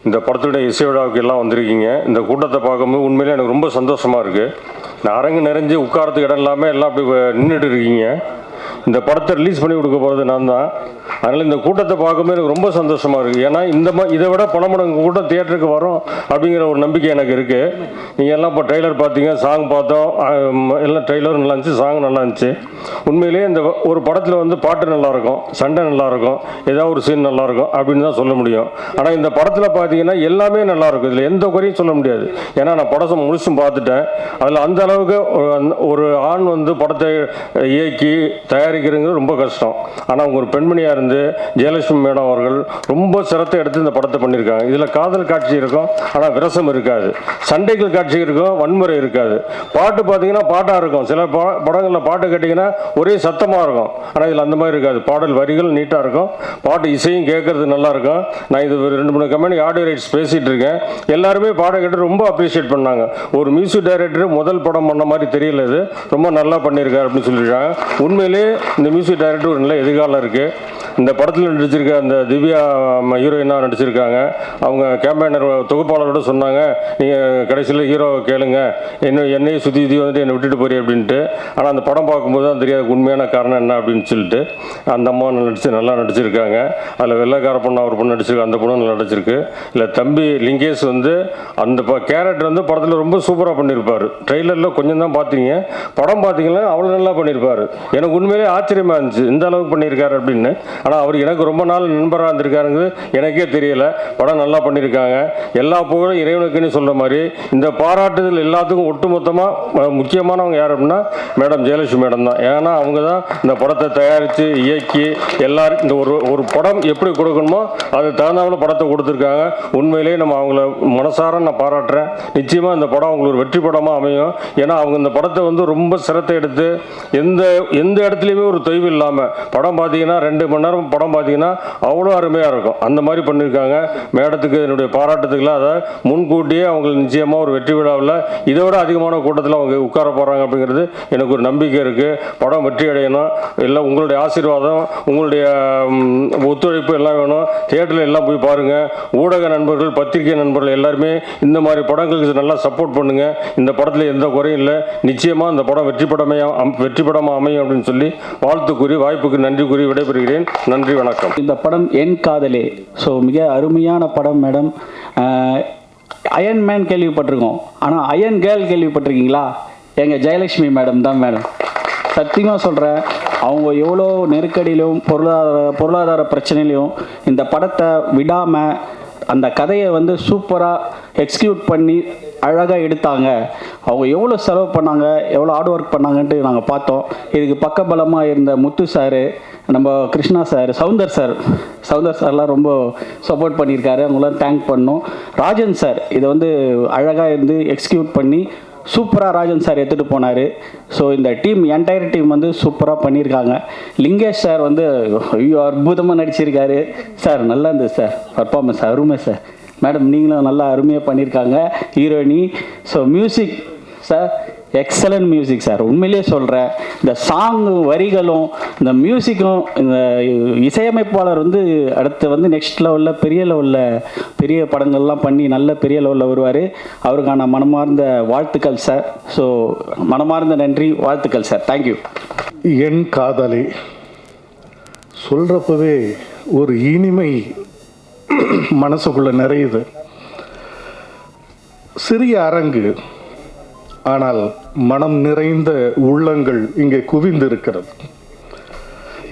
இந்த படத்துடைய இசை விழாவுக்கு எல்லாம் வந்திருக்கீங்க. இந்த கூட்டத்தை பார்க்கும்போது உண்மையிலே எனக்கு ரொம்ப சந்தோஷமாக இருக்குது. நான் அரங்கு நிறைஞ்சு உட்காரத்துக்கு இடம் இல்லாமல் எல்லாம் அப்படி நின்றுட்டு இருக்கீங்க. இந்த படத்தை ரிலீஸ் பண்ணி கொடுக்க போகிறது நான் தான். அதனால் இந்த கூட்டத்தை பார்க்கும்போது எனக்கு ரொம்ப சந்தோஷமாக இருக்குது. ஏன்னா இதை விட பல மடங்கு கூட்டம் தியேட்டருக்கு வரும் அப்படிங்கிற ஒரு நம்பிக்கை எனக்கு இருக்குது. நீங்கள் எல்லாம் இப்போ ட்ரெய்லர் பார்த்தீங்க, சாங் பார்த்தோம், எல்லாம் ட்ரெய்லரும் நல்லா இருந்துச்சு, சாங் நல்லா இருந்துச்சு. உண்மையிலேயே இந்த ஒரு படத்தில் வந்து பாட்டு நல்லாயிருக்கும், சண்டை நல்லாயிருக்கும், ஏதாவது ஒரு சீன் நல்லாயிருக்கும் அப்படின்னு தான் சொல்ல முடியும். ஆனால் இந்த படத்தில் பார்த்தீங்கன்னா எல்லாமே நல்லாயிருக்கும். இதில் எந்த குறையும் சொல்ல முடியாது. ஏன்னா நான் படத்தை முழுசும் பார்த்துட்டேன். அதில் அந்த அளவுக்கு ஒரு ஆண் வந்து படத்தை இயக்கி தயாரிக்கிறது ரொம்ப கஷ்டம். ஆனால் அவங்க ஒரு பெண்மணியாக இருந்து ஜெயலட்சுமி மேடம் அவர்கள் ரொம்ப சிரத்தை எடுத்து இந்த படத்தை பண்ணியிருக்காங்க. இதில் காதல் காட்சி இருக்கும், ஆனால் விரசம் இருக்காது. சண்டைகள் காட்சி இருக்கும், வன்முறை இருக்காது. பாட்டு பார்த்தீங்கன்னா பாட்டாக இருக்கும். சில படங்களில் பாட்டு கேட்டிங்கன்னா ஒரே சத்தமாக இருக்கும். ஆனால் இதில் அந்த மாதிரி இருக்காது. பாடல் வரிகள் நீட்டாக இருக்கும், பாட்டு இசையும் கேட்கறது நல்லா இருக்கும். நான் இது 2-3 கம்பெனி ஆடியோ ரைட்ஸ் பேசிகிட்டு இருக்கேன். எல்லாருமே பாடம் கேட்டு ரொம்ப அப்ரிஷியேட் பண்ணாங்க. ஒரு மியூசிக் டைரக்டர் முதல் படம் பண்ண மாதிரி தெரியல, இது ரொம்ப நல்லா பண்ணியிருக்காரு அப்படின்னு சொல்லியிருக்காங்க. உண்மையிலே இந்த மியூசிக் டைரக்டர் ஒரு நல்ல எதிர்காலம் இருக்குது. இந்த படத்தில் நடிச்சிருக்க அந்த திவ்யா ஹீரோயினாக நடிச்சிருக்காங்க. அவங்க கேம்பெயினர் தொகுப்பாளரோட சொன்னாங்க, நீங்கள் கடைசியில் ஹீரோவை கேளுங்க, என்னையும் சுற்றி வந்துட்டு என்னை விட்டுட்டு போறீ அப்படின்ட்டு. ஆனால் அந்த படம் பார்க்கும்போது தான் தெரியாது உண்மையான காரணம் என்ன அப்படின்னு சொல்லிட்டு. அந்த அம்மா நல்லா நடிச்சிருக்காங்க. அதில் வெள்ளைக்கார பொண்ணு ஒரு பொண்ணு நடிச்சிருக்கு, அந்த பொண்ணு நல்லா நடிச்சிருக்கு. இல்லை தம்பி லிங்கேஷ் வந்து அந்த கேரக்டர் வந்து படத்தில் ரொம்ப சூப்பராக பண்ணியிருப்பார். ட்ரெய்லரில் கொஞ்சம் தான் பார்த்தீங்க, படம் பார்த்தீங்கன்னா அவ்வளோ நல்லா பண்ணியிருப்பார். எனக்கு உண்மையிலே ஆச்சரியமாக இருந்துச்சு இந்த அளவுக்கு பண்ணியிருக்காரு அப்படின்னு. ஆனால் அவர் எனக்கு ரொம்ப நாள் நண்பராக இருந்திருக்காருங்கிறது எனக்கே தெரியல. படம் நல்லா பண்ணியிருக்காங்க. எல்லா புகழும் இறைவனுக்குன்னு சொல்கிற மாதிரி இந்த பாராட்டுதல் எல்லாத்துக்கும் ஒட்டுமொத்தமாக முக்கியமானவங்க யார் அப்படின்னா மேடம் ஜெயலட்சுமி மேடம் தான். ஏன்னா அவங்க தான் இந்த படத்தை தயாரித்து இயக்கி எல்லாரும் இந்த ஒரு படம் எப்படி கொடுக்கணுமோ அது தகுந்தாமல் படத்தை கொடுத்துருக்காங்க. உண்மையிலேயே நம்ம அவங்கள மனசார நான் பாராட்டுறேன். நிச்சயமாக இந்த படம் அவங்களுக்கு ஒரு வெற்றி படமாக அமையும். ஏன்னா அவங்க இந்த படத்தை வந்து ரொம்ப சிரத்தை எடுத்து எந்த இடத்துலையுமே ஒரு தொய்வு இல்லாமல் படம் பார்த்தீங்கன்னா 2 மணி நேரம் படம் பார்த்தீங்கன்னா அவ்வளோ அருமையாக இருக்கும். அந்த மாதிரி பண்ணியிருக்காங்க. மேடத்துக்கு என்னுடைய பாராட்டுத்துக்கெல்லாம் அதை முன்கூட்டியே அவங்களுக்கு நிச்சயமாக ஒரு வெற்றி விழாவில் இதை விட அதிகமான கூட்டத்தில் அவங்க உட்கார போகிறாங்க அப்படிங்கிறது எனக்கு ஒரு நம்பிக்கை இருக்குது. படம் வெற்றி அடையணும். எல்லாம் உங்களுடைய ஆசீர்வாதம், உங்களுடைய ஒத்துழைப்பு எல்லாம் வேணும். தியேட்டரில் எல்லாம் போய் பாருங்கள். ஊடக நண்பர்கள், பத்திரிகை நண்பர்கள் எல்லாருமே இந்த மாதிரி படங்களுக்கு நல்லா சப்போர்ட் பண்ணுங்கள். இந்த படத்தில் எந்த குறையும் இல்லை. நிச்சயமாக இந்த படம் வெற்றி படமாக அமையும் அப்படின்னு சொல்லி வாழ்த்து கூறி வாய்ப்புக்கு நன்றி கூறி விடைபெறுகிறேன். நன்றி, வணக்கம். இந்த படம் என் காதலே. ஸோ மிக அருமையான படம் மேடம். அயன் மேன் கேள்விப்பட்டிருக்கோம், ஆனால் அயன் கேர்ள் கேள்விப்பட்டிருக்கீங்களா? எங்கள் ஜெயலட்சுமி மேடம் தான் மேடம். சத்தியமாக சொல்கிறேன், அவங்க எவ்வளோ நெருக்கடியிலும் பொருளாதார பிரச்சனையிலையும் இந்த படத்தை விடாமல் அந்த கதையை வந்து சூப்பராக எக்ஸிக்யூட் பண்ணி அழகாக எடுத்தாங்க. அவங்க எவ்வளோ செலவு பண்ணாங்க, எவ்வளோ ஹார்ட் ஒர்க் பண்ணாங்கன்ட்டு நாங்கள் பார்த்தோம். இதுக்கு பக்கபலமாக இருந்த முத்து சார், நம்ம கிருஷ்ணா சார், சவுந்தர் சார்லாம் ரொம்ப சப்போர்ட் பண்ணியிருக்காரு. அவங்களாம் தேங்க் பண்ணோம். ராஜன் சார் இதை வந்து அழகாக இருந்து எக்ஸிக்யூட் பண்ணி சூப்பராக ராஜன் சார் எடுத்துகிட்டு போனார். ஸோ இந்த என்டையர் டீம் வந்து சூப்பராக பண்ணியிருக்காங்க. லிங்கேஷ் சார் வந்து ஐயோ அற்புதமாக நடிச்சிருக்காரு சார். நல்லா இருந்தது சார் பர்ஃபார்மன்ஸ், அருமை சார். மேடம் நீங்களும் நல்லா அருமையாக பண்ணியிருக்காங்க ஹீரோயினி. So music sir excellent music sir. உண்மையிலே சொல்கிறேன், இந்த சாங்கு வரிகளும் இந்த மியூசிக்கும் இந்த இசையமைப்பாளர் வந்து அடுத்து வந்து நெக்ஸ்ட் லெவலில் பெரிய படங்கள்லாம் பண்ணி நல்ல பெரிய லெவலில் வருவார். அவருக்கான மனமார்ந்த வாழ்த்துக்கள் சார். ஸோ மனமார்ந்த நன்றி, வாழ்த்துக்கள் சார். தேங்க்யூ. என் காதலி சொல்கிறப்பவே ஒரு இனிமை மனசுக்குள்ளே நிறையுது. சிறிய அரங்கு, ஆனால் மனம் நிறைந்த உள்ளங்கள் இங்கே குவிந்திருக்கிறது.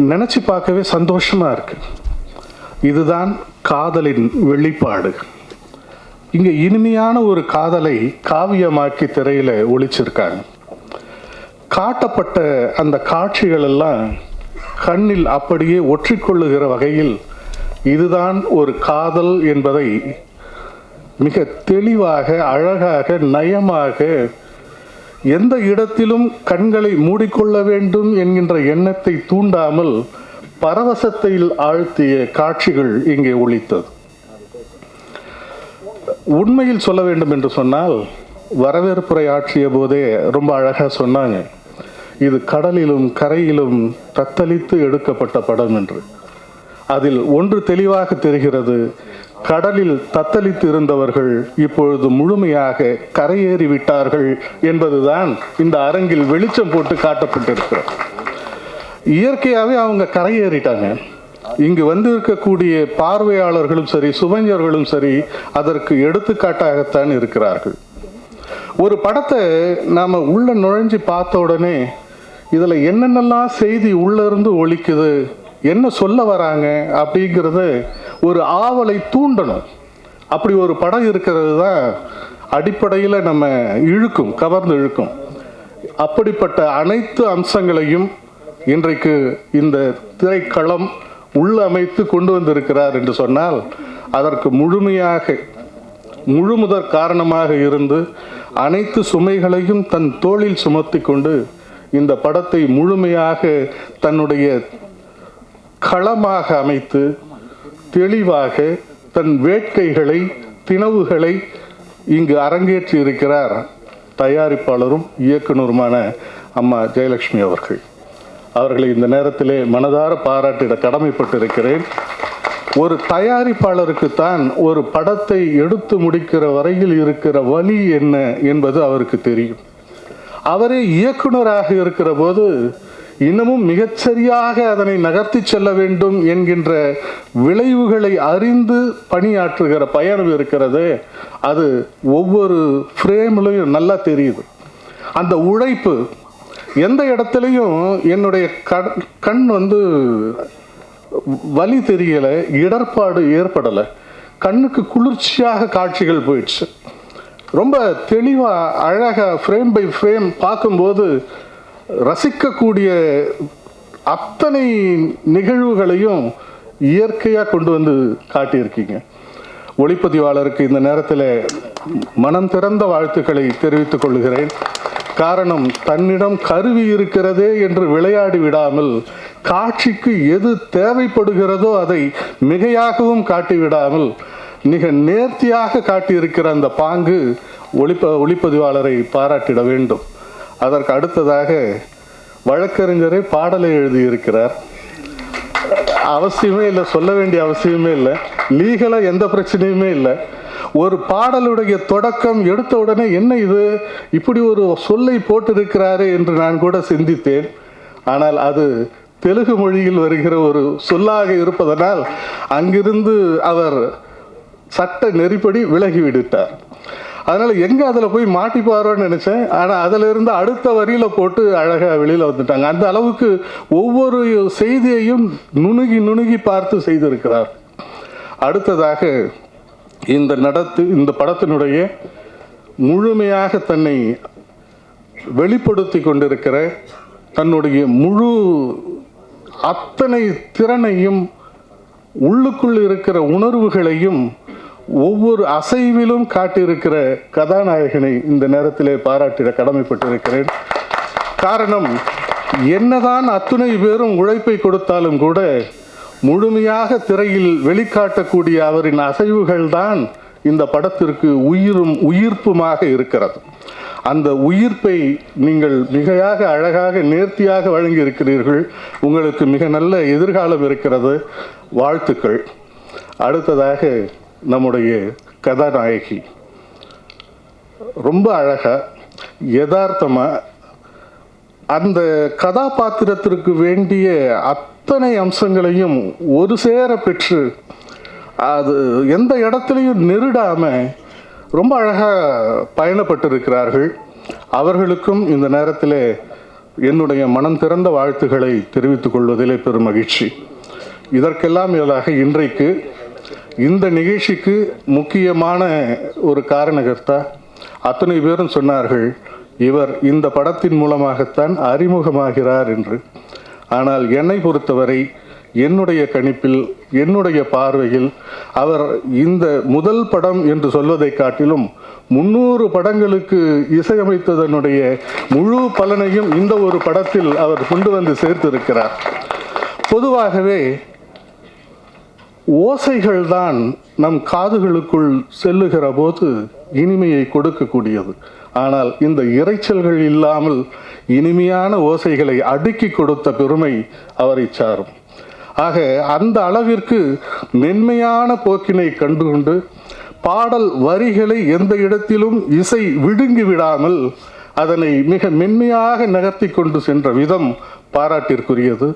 நினச்சி பார்க்கவே சந்தோஷமாக இருக்கு. இதுதான் காதலின் வெளிப்பாடு. இங்கே இனிமையான ஒரு காதலை காவியமாக்கி திரையில் ஒளிச்சிருக்காங்க. காட்டப்பட்ட அந்த காட்சிகள் எல்லாம் கண்ணில் அப்படியே ஒற்றிக்கொள்ளுகிற வகையில் இதுதான் ஒரு காதல் என்பதை மிக தெளிவாக, அழகாக, நயமாக, எந்த இடத்திலும் கண்களை மூடிக்கொள்ள வேண்டும் என்கின்ற எண்ணத்தை தூண்டாமல் பரவசத்தில் ஆழ்த்திய காட்சிகள் இங்கே ஒலித்தது. உண்மையில் சொல்ல வேண்டும் என்று சொன்னால், வரவேற்புரை ஆற்றிய போதே ரொம்ப அழகாக சொன்னாங்க, இது கடலிலும் கரையிலும் தத்தளித்து எடுக்கப்பட்ட படம் என்று. அதில் ஒன்று தெளிவாக தெரிகிறது, கடலில் தத்தளித்து இருந்தவர்கள் இப்பொழுது முழுமையாக கரையேறி விட்டார்கள் என்பதுதான் இந்த அரங்கில் வெளிச்சம் போட்டு காட்டப்பட்டிருக்கிறது. இயற்கையாகவே அவங்க கரையேறிட்டாங்க. இங்கு வந்து இருக்கக்கூடிய பார்வையாளர்களும் சரி, சுவைஞர்களும் சரி, அதற்கு எடுத்துக்காட்டாகத்தான் இருக்கிறார்கள். ஒரு படத்தை நாம் உள்ள நுழைஞ்சு பார்த்த உடனே இதில் என்னென்னலாம் செய்தி உள்ள இருந்து ஒலிக்குது, என்ன சொல்ல வராங்க அப்படிங்கிறத ஒரு ஆவலை தூண்டணும். அப்படி ஒரு படம் இருக்கிறது தான் அடிப்படையில் நம்ம இழுக்கும், கவர்ந்து இழுக்கும். அப்படிப்பட்ட அனைத்து அம்சங்களையும் இன்றைக்கு இந்த திரைக்களம் உள்ளமைத்து கொண்டு வந்திருக்கிறார் என்று சொன்னால் அதற்கு முழுமுதற் காரணமாக இருந்து அனைத்து சுமைகளையும் தன் தோளில் சுமத்தி கொண்டு இந்த படத்தை முழுமையாக தன்னுடைய களமாக அமைத்து தெளிவாக தன் வேட்கைகளை, திணவுகளை இங்கு அரங்கேற்றி இருக்கிறார் தயாரிப்பாளரும் இயக்குனருமான அம்மா ஜெயலட்சுமி அவர்கள். அவர்களை இந்த நேரத்திலே மனதார பாராட்டிட கடமைப்பட்டிருக்கிறேன். ஒரு தயாரிப்பாளருக்குத்தான் ஒரு படத்தை எடுத்து முடிக்கிற வரையில் இருக்கிற வலி என்ன என்பது அவருக்கு தெரியும். அவரே இயக்குனராக இருக்கிற போது இன்னமும் மிகச்சரியாக அதனை நகர்த்தி செல்ல வேண்டும் என்கின்ற விளைவுகளை அறிந்து பணியாற்றுகிற பயணம் இருக்கிறது. அது ஒவ்வொரு ஃப்ரேம்லையும் நல்லா தெரியுது. அந்த உழைப்பு எந்த இடத்துலையும் என்னுடைய கண் வலி தெரியலை, இடர்பாடு ஏற்படலை, கண்ணுக்கு குளிர்ச்சியாக காட்சிகள் போயிடுச்சு. ரொம்ப தெளிவாக அழகாக ஃப்ரேம் பை ஃப்ரேம் பார்க்கும்போது ரசிக்கக்கூடிய அத்தனை நிகழ்வுகளையும் இயற்கையாக கொண்டு வந்து காட்டியிருக்கீங்க. ஒளிப்பதிவாளருக்கு இந்த நேரத்தில் மனம் திறந்த வாழ்த்துக்களை தெரிவித்துக் கொள்கிறேன். காரணம், தன்னிடம் கருவி இருக்கிறதே என்று விளையாடி விடாமல் காட்சிக்கு எது தேவைப்படுகிறதோ அதை மிகையாகவும் காட்டிவிடாமல் மிக நேர்த்தியாக காட்டியிருக்கிற அந்த பாங்கு ஒளிப்பதிவாளரை பாராட்டிட வேண்டும். அதற்கு அடுத்ததாக வழக்கறிஞரே பாடலை எழுதியிருக்கிறார். அவசியமே இல்லை, சொல்ல வேண்டிய அவசியமே இல்லை, லீகலாக எந்த பிரச்சனையுமே இல்லை. ஒரு பாடலுடைய தொடக்கம் எடுத்த உடனே என்ன இது, இப்படி ஒரு சொல்லை போட்டிருக்கிறாரு என்று நான் கூட சிந்தித்தேன். ஆனால் அது தெலுங்கு மொழியில் வருகிற ஒரு சொல்லாக இருப்பதனால் அங்கிருந்து அவர் சட்ட நெறிப்படி விலகிவிட்டார். அதனால் எங்கே அதில் போய் மாட்டிப்பாரோன்னு நினச்சேன். ஆனால் அதிலிருந்து அடுத்த வரியில் போட்டு அழகாக வெளியில் வந்துட்டாங்க. அந்த அளவுக்கு ஒவ்வொரு செய்தியையும் நுணுகி பார்த்து செய்திருக்கிறார். அடுத்ததாக இந்த படத்தினுடைய முழுமையாக தன்னை வெளிப்படுத்தி கொண்டிருக்கிற தன்னுடைய முழு அத்தனை திறனையும், உள்ளுக்குள் இருக்கிற உணர்வுகளையும் ஒவ்வொரு அசைவிலும் காட்டியிருக்கிற கதாநாயகனை இந்த நேரத்திலே பாராட்டிட கடமைப்பட்டிருக்கிறேன். காரணம், என்னதான் அத்துணை பேரும் உழைப்பை கொடுத்தாலும் கூட முழுமையாக திரையில் வெளிக்காட்டக்கூடிய அவரின் அசைவுகள் தான் இந்த படத்திற்கு உயிர்ப்புமாக இருக்கிறது. அந்த உயிர்ப்பை நீங்கள் மிகையாக அழகாக நேர்த்தியாக வழங்கி இருக்கிறீர்கள். உங்களுக்கு மிக நல்ல எதிர்காலம் இருக்கிறது. வாழ்த்துக்கள். அடுத்ததாக நம்முடைய கதாநாயகி ரொம்ப அழகா யதார்த்தமா அந்த கதாபாத்திரத்திற்கு வேண்டிய அத்தனை அம்சங்களையும் ஒரு சேர பெற்று அது எந்த இடத்துலையும் நெருடாம ரொம்ப அழகாக பயணப்பட்டிருக்கிறார்கள். அவர்களுக்கும் இந்த நேரத்தில் என்னுடைய மனம் திறந்த வாழ்த்துக்களை தெரிவித்துக் கொள்வதிலே பெரும் மகிழ்ச்சி. இதற்கெல்லாம் மேலாக இன்றைக்கு இந்த நிகழ்ச்சிக்கு முக்கியமான ஒரு காரணகர்த்தா அத்தனை பேரும் சொன்னார்கள், இவர் இந்த படத்தின் மூலமாகத்தான் அறிமுகமாகிறார் என்று. ஆனால் என்னை பொறுத்தவரை, என்னுடைய கணிப்பில், என்னுடைய பார்வையில் அவர் இந்த முதல் படம் என்று சொல்வதை காட்டிலும் 300 படங்களுக்கு இசையமைத்ததனுடைய முழு பலனையும் இந்த ஒரு படத்தில் அவர் கொண்டு வந்து சேர்த்திருக்கிறார். பொதுவாகவே ஓசைகள்தான் நம் காதுகளுக்குள் செல்லுகிற போது இனிமையை கொடுக்கக்கூடியது. ஆனால் இந்த இரைச்சல்கள் இல்லாமல் இனிமையான ஓசைகளை அடுக்கி கொடுத்த பெருமை அவரை சாரும். ஆக அந்த அளவிற்கு மென்மையான போக்கினை கண்டுகொண்டு பாடல் வரிகளை எந்த இடத்திலும் இசை விழுங்கி விடாமல் அதனை மிக மென்மையாக நகர்த்தி கொண்டு சென்ற விதம் பாராட்டிற்குரியது.